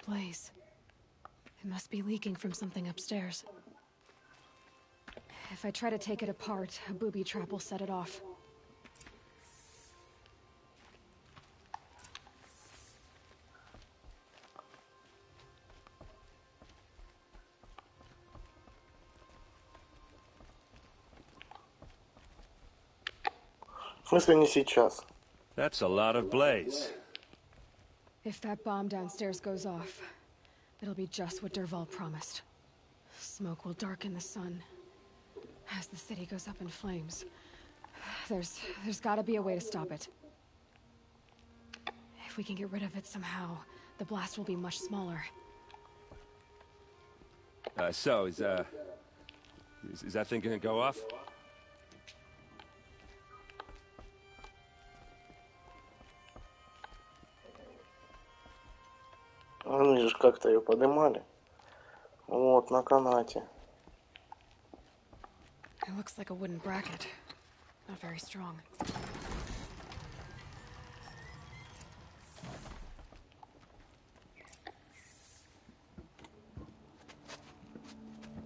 blaze. It must be leaking from something upstairs. If I try to take it apart, a booby trap will set it off. В смысле не сейчас? That's a lot of blaze. If that bomb downstairs goes off, it'll be just what Dervahl promised. Smoke will darken the sun. As the city goes up in flames, there's gotta be a way to stop it. If we can get rid of it somehow, the blast will be much smaller. So, is that thing gonna go off? Они же как-то ее поднимали. Вот, на канате. It looks like a wooden bracket. Not very strong.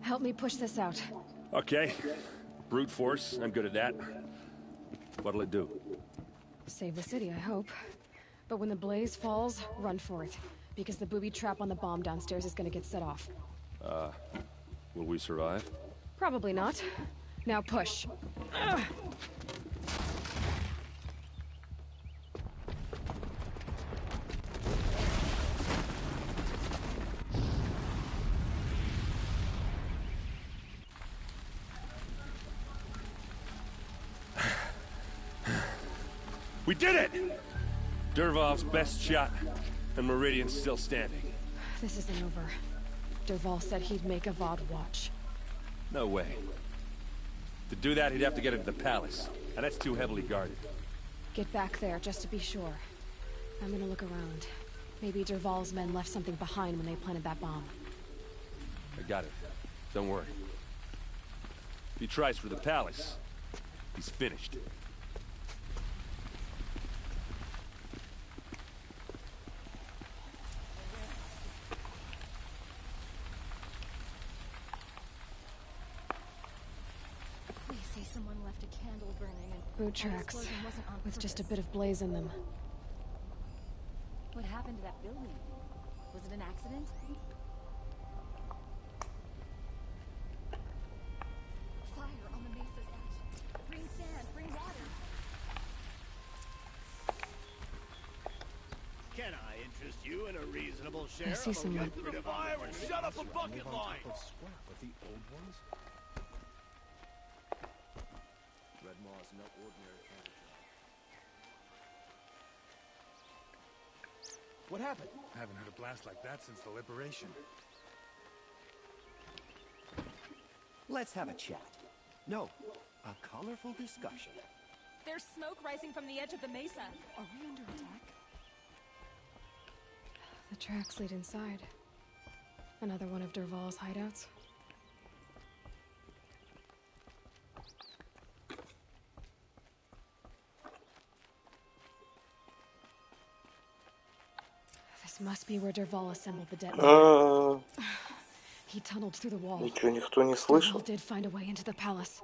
Help me push this out. Okay. Brute force, I'm good at that. What'll it do? Save the city, I hope. But when the blaze falls, run for it. Because the booby trap on the bomb downstairs is gonna get set off. Will we survive? Probably not. Now push. Ugh. We did it! Dervahl's best shot, and Meridian's still standing. This isn't over. Dervahl said he'd make a VOD watch. No way. To do that, he'd have to get into the palace, and that's too heavily guarded. Get back there, just to be sure. I'm gonna look around. Maybe Dervahl's men left something behind when they planted that bomb. I got it. Don't worry. If he tries for the palace, he's finished. Someone left a candle burning and Boot tracks, with just a bit of blaze in them. What happened to that building? Was it an accident? Fire on the mesa's edge. Bring sand, bring water. Can I interest you in a reasonable share I see of a someone. rid of fire and shut up a bucket line? Red Maw's no ordinary temperature. What happened? I haven't heard a blast like that since the liberation. Let's have a chat. No, a colorful discussion. There's smoke rising from the edge of the mesa. Are we under attack? The tracks lead inside. Another one of Dervahl's hideouts. This must be where Dervahl assembled the detonator. He tunneled through the wall. Ничего никто не слышал. Dervahl did find a way into the palace.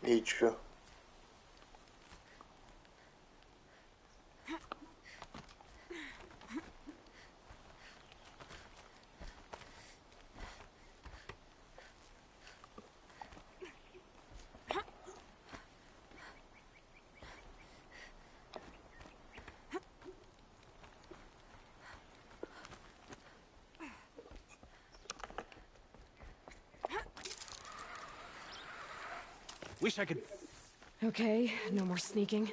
И чё? Wish I could... Okay, no more sneaking.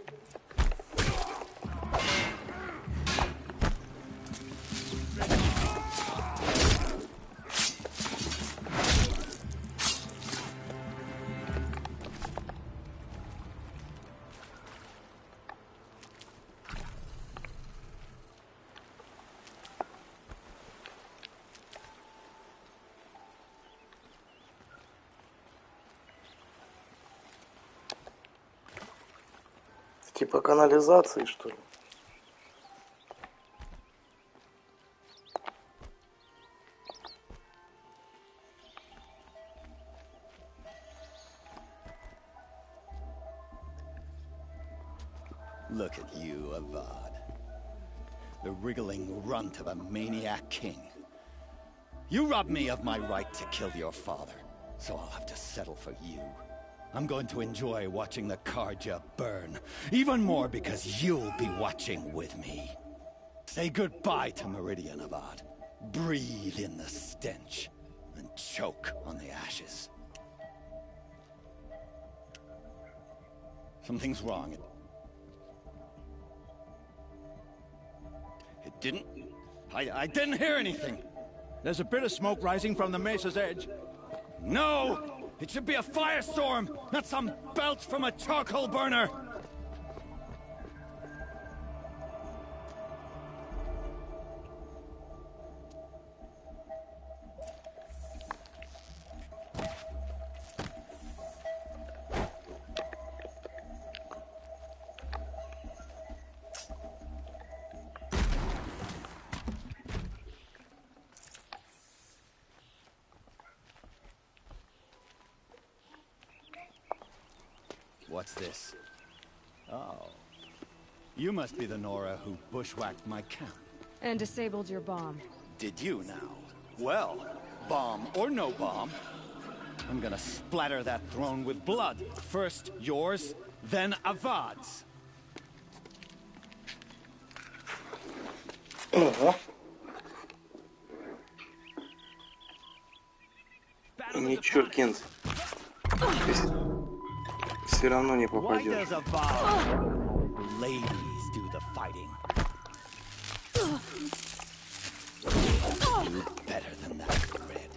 Типа канализации, что ли? Look at you, Avad. The wriggling runt of a maniac king. You robbed me of my right to kill your father, so I'll have to settle for you. I'm going to enjoy watching the Karja burn, even more because you'll be watching with me. Say goodbye to Meridian, Avad. Breathe in the stench, and choke on the ashes. Something's wrong. It didn't... I didn't hear anything. There's a bit of smoke rising from the mesa's edge. No! It should be a firestorm, not some belch from a charcoal burner! What's this? Oh. You must be the Nora who bushwhacked my camp. And disabled your bomb. Did you now? Well, bomb or no bomb, I'm gonna splatter that throne with blood. First yours, then Avad's. Ничего, Кент. Все равно не попадешь. Ladies do the fighting. Better than that, Red.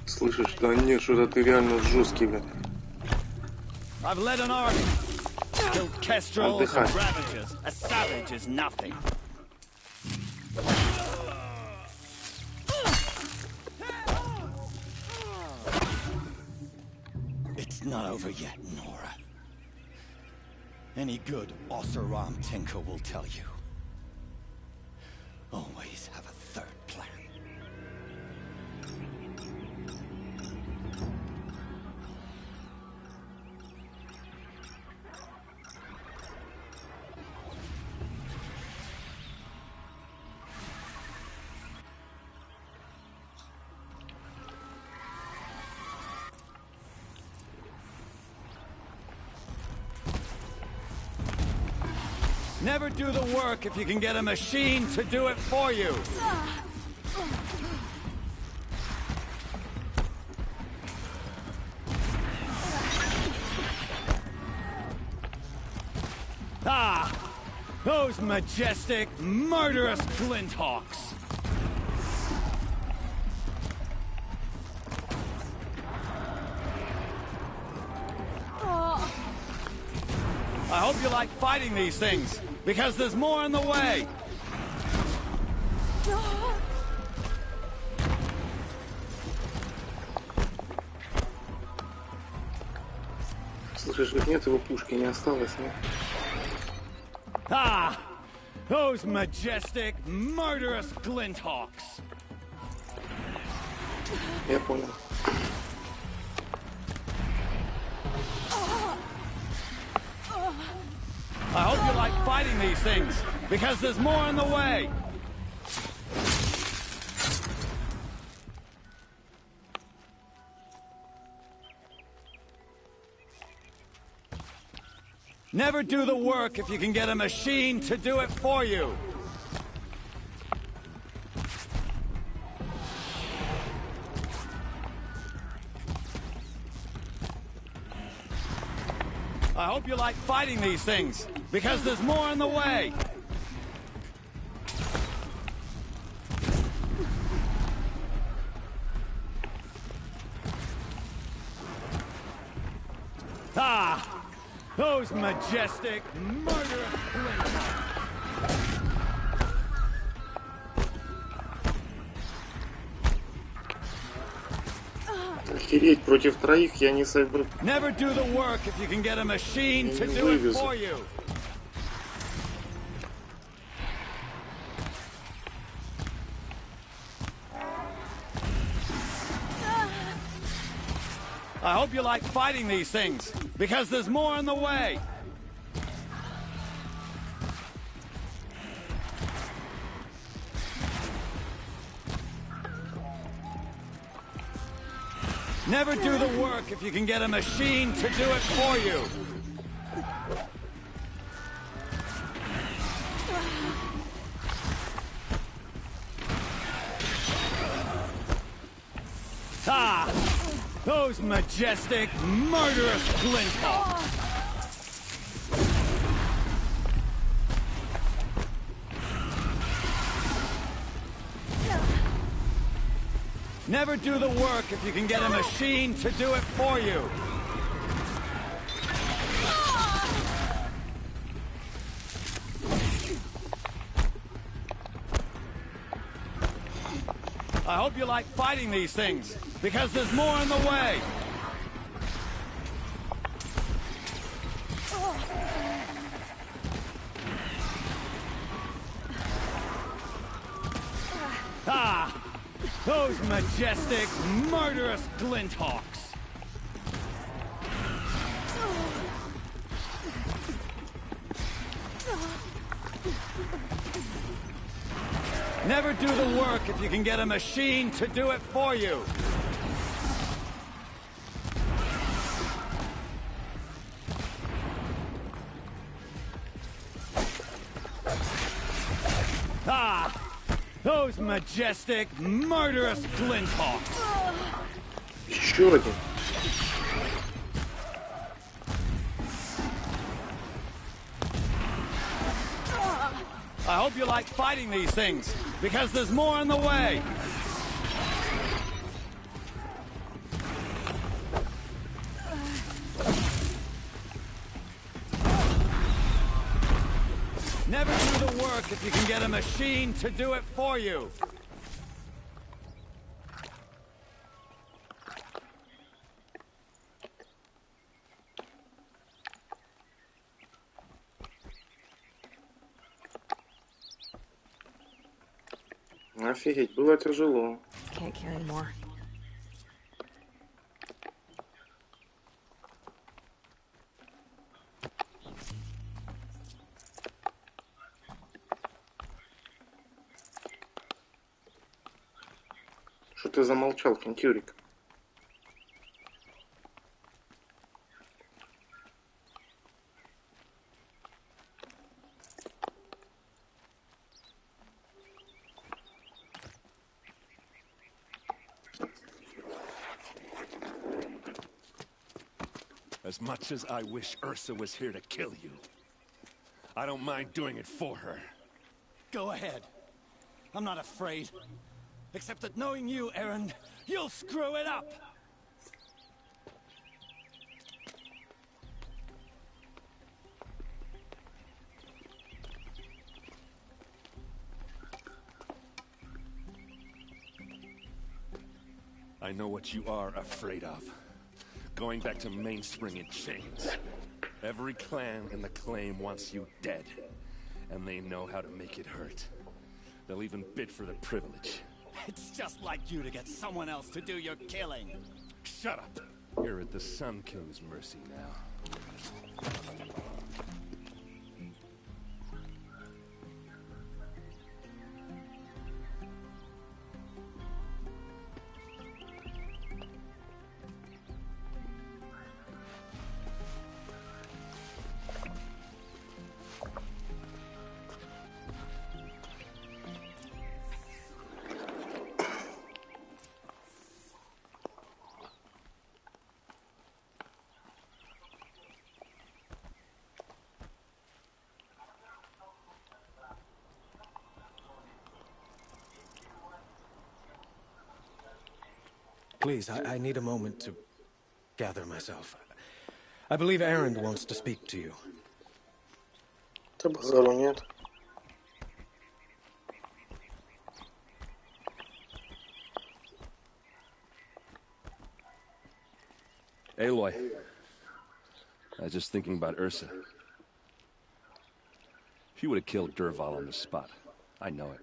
Слышишь, да нет, что-то ты реально жесткий, блядь. I've led an army. Killed kestrels and ravages. A savage is nothing. It's not over yet, Nora. Any good Oseram tinker will tell you. Always have a third plan. Never do the work if you can get a machine to do it for you. Ah! Those majestic, murderous Glinthawks! I hope you like fighting these things, because there's more on the way! Слышишь, ведь нет его пушки, не осталось, нет? Ah! Those majestic, murderous Glinthawks! Я понял. I hope you like fighting these things, because there's more on the way! Never do the work if you can get a machine to do it for you! I hope you like fighting these things, because there's more on the way. Ah! Those majestic, murderous flames. Охереть, против троих я не сойду. Never do the work if you can get a machine to do it for you. I hope you like fighting these things, because there's more on the way. Never do the work if you can get a machine to do it for you. Ah! Those majestic, murderous flinthawks! Never do the work if you can get a machine to do it for you. I hope you like fighting these things, because there's more on the way. Ah! Those majestic, murderous glinthawks! Never do the work if you can get a machine to do it for you. Ah! Those majestic, murderous glinthawks! Еще один. I hope you like fighting these things, because there's more on the way. Never do the work if you can get a machine to do it for you. Офигеть, было тяжело. Can't carry more. Что ты замолчал, Кентюрик? As much as I wish Ursa was here to kill you, I don't mind doing it for her. Go ahead. I'm not afraid. Except that knowing you, Aaron, you'll screw it up! I know what you are afraid of. Going back to Mainspring in chains. Every clan in the claim wants you dead. And they know how to make it hurt. They'll even bid for the privilege. It's just like you to get someone else to do your killing. Shut up! You're at the Sun King's mercy now. please, I need a moment to gather myself. I believe Erend wants to speak to you. Да базару нет. Aloy, I was just thinking about Ursa. She would have killed Dervahl on the spot. I know it.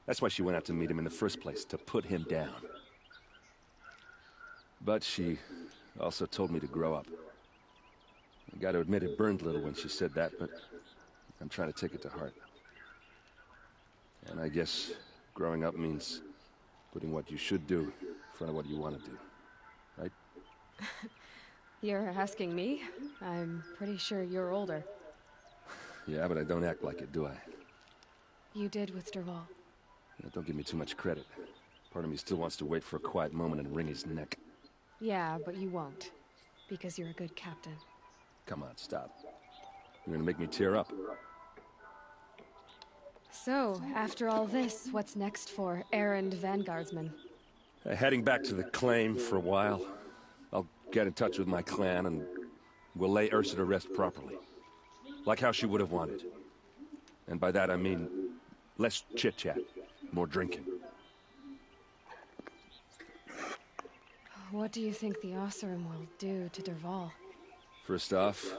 That's why she went out to meet him in the first place, to put him down. But she also told me to grow up. I gotta admit it burned a little when she said that, but I'm trying to take it to heart. And I guess growing up means putting what you should do in front of what you want to do. Right? You're asking me? I'm pretty sure you're older. Yeah, but I don't act like it, do I? You did with Dervahl. Yeah, don't give me too much credit. Part of me still wants to wait for a quiet moment and wring his neck. Yeah, but you won't. Because you're a good captain. Come on, stop. You're gonna make me tear up. So, after all this, what's next for Erend Vanguardsman? Heading back to the claim for a while. I'll get in touch with my clan and we'll lay Ursa to rest properly. Like how she would have wanted. And by that I mean less chit-chat, more drinking. What do you think the Oseram will do to Dervahl? First off,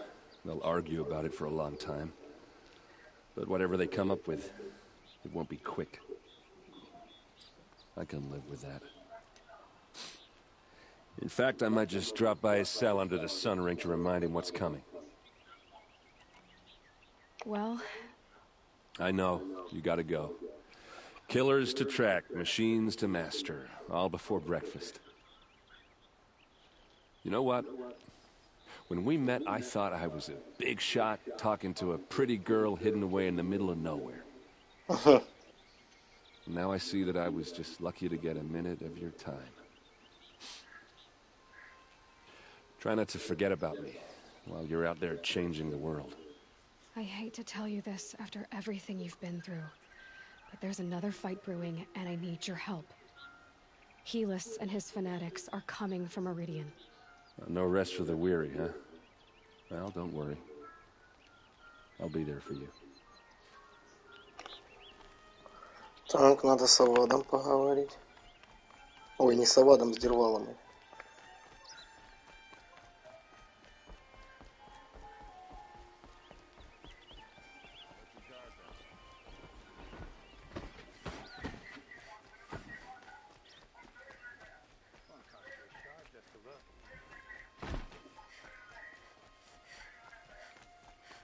they'll argue about it for a long time. But whatever they come up with, it won't be quick. I can live with that. In fact, I might just drop by his cell under the sun ring to remind him what's coming. Well... I know, you gotta go. Killers to track, machines to master, all before breakfast. You know what? When we met, I thought I was a big shot talking to a pretty girl hidden away in the middle of nowhere. Now I see that I was just lucky to get a minute of your time. Try not to forget about me while you're out there changing the world. I hate to tell you this after everything you've been through, but there's another fight brewing and I need your help. Helis and his fanatics are coming for Meridian. No rest for the weary, huh? Well, don't worry. I'll be there for you. Так, надо с Авадом поговорить. Ой, не с Авадом, с Дервалом.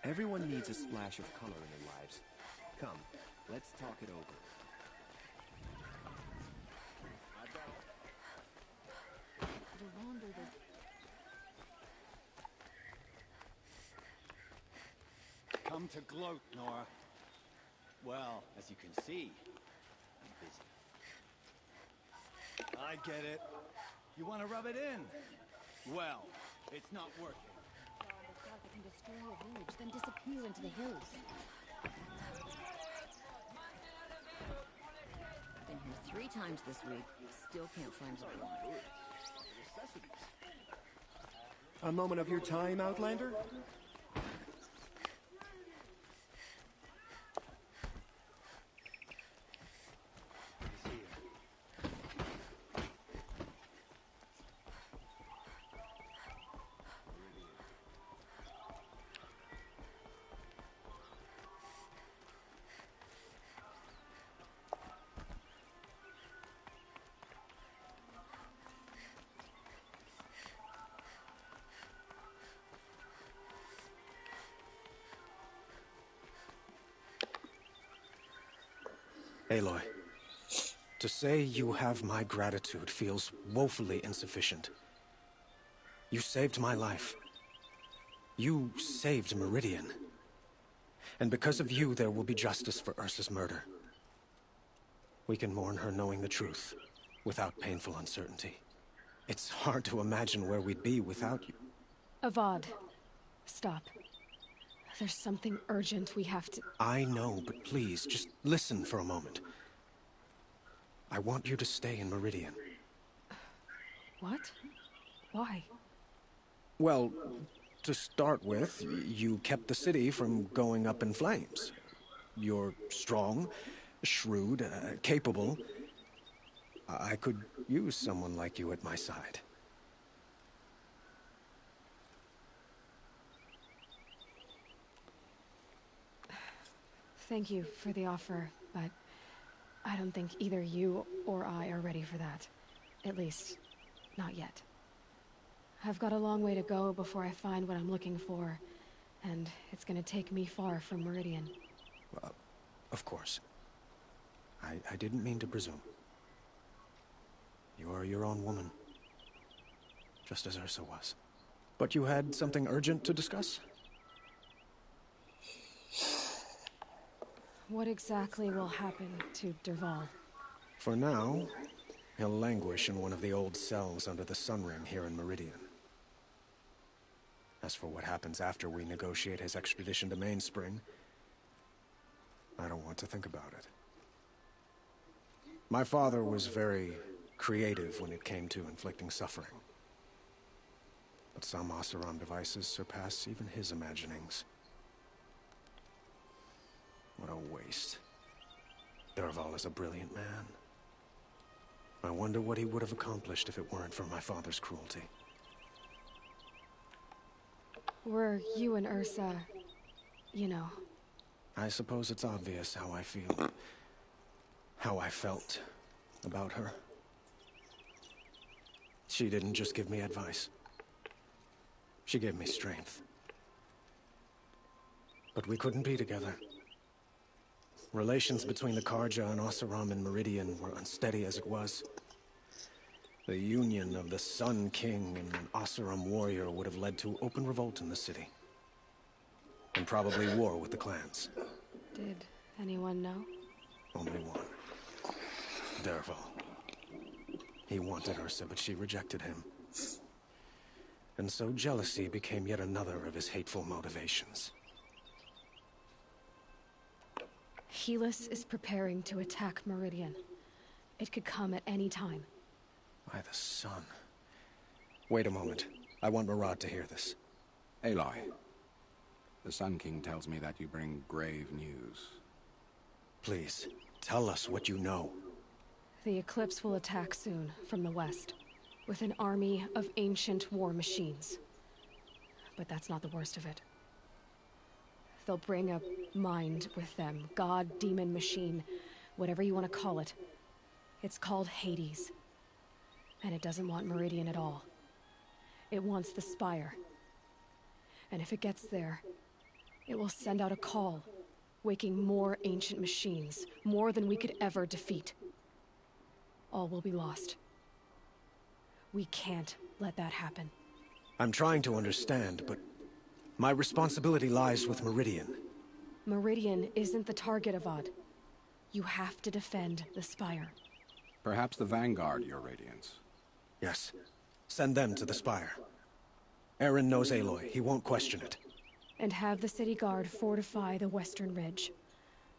Everyone needs a splash of color in their lives. Come, let's talk it over. The longer the... Come to gloat, Nora. Well, as you can see, I'm busy. I get it. You want to rub it in? Well, it's not working. Can destroy a village, then disappear into the hills. Been here 3 times this week. Still can't find what I want. A moment of your time, Outlander? Aloy, to say you have my gratitude feels woefully insufficient. You saved my life. You saved Meridian. And because of you, there will be justice for Ursa's murder. We can mourn her knowing the truth, without painful uncertainty. It's hard to imagine where we'd be without you. Avad, stop. There's something urgent we have to... I know, but please, just listen for a moment. I want you to stay in Meridian. What? Why? Well, to start with, you kept the city from going up in flames. You're strong, shrewd, capable. I could use someone like you at my side. Thank you for the offer, but I don't think either you or I are ready for that. At least, not yet. I've got a long way to go before I find what I'm looking for, and it's gonna take me far from Meridian. Well, of course. I didn't mean to presume. You are your own woman, just as Ursa was. But you had something urgent to discuss? What exactly will happen to Derval? For now, he'll languish in one of the old cells under the Sun Ring here in Meridian. As for what happens after we negotiate his extradition to Mainspring, I don't want to think about it. My father was very creative when it came to inflicting suffering. But some Oseram devices surpass even his imaginings. What a waste. Derval is a brilliant man. I wonder what he would have accomplished if it weren't for my father's cruelty. Were you and Ursa, you know? I suppose it's obvious how I feel. How I felt about her. She didn't just give me advice. She gave me strength. But we couldn't be together. Relations between the Karja and Oseram in Meridian were unsteady as it was. The union of the Sun King and an Oseram warrior would have led to open revolt in the city. And probably war with the clans. Did anyone know? Only one. Derval. He wanted Ursa, but she rejected him. And so jealousy became yet another of his hateful motivations. Helis is preparing to attack Meridian. It could come at any time. By the sun. Wait a moment. I want Murad to hear this. Aloy, the Sun King tells me that you bring grave news. Please, tell us what you know. The Eclipse will attack soon, from the west, with an army of ancient war machines. But that's not the worst of it. They'll bring a mind with them. God, demon, machine, whatever you want to call it. It's called Hades. And it doesn't want Meridian at all. It wants the Spire. And if it gets there, it will send out a call, waking more ancient machines, more than we could ever defeat. All will be lost. We can't let that happen. I'm trying to understand, but my responsibility lies with Meridian. Meridian isn't the target, Avad. You have to defend the Spire. Perhaps the Vanguard, Your Radiance. Yes. Send them to the Spire. Eren knows Aloy. He won't question it. And have the city guard fortify the western ridge.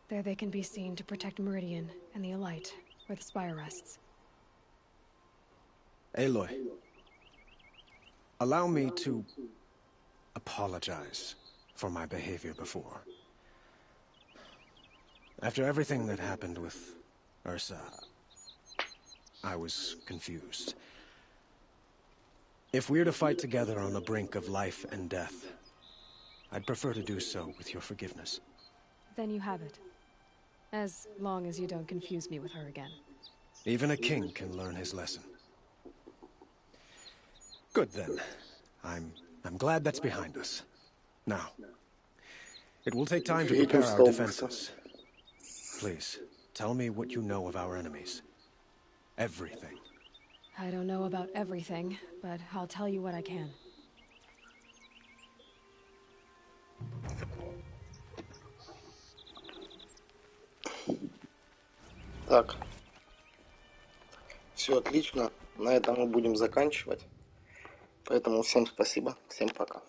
There they can be seen to protect Meridian and the Elite, where the Spire rests. Aloy. Allow me to apologize for my behavior before. After everything that happened with Ursa, I was confused. If we're to fight together on the brink of life and death, I'd prefer to do so with your forgiveness. Then you have it. As long as you don't confuse me with her again. Even a king can learn his lesson. Good then. I'm glad that's behind us. Now, it will take time to prepare our defenses. Please, tell me what you know of our enemies. Everything. I don't know about everything, but I'll tell you what I can. Так. Все отлично. На этом мы будем заканчивать. Поэтому всем спасибо. Всем пока.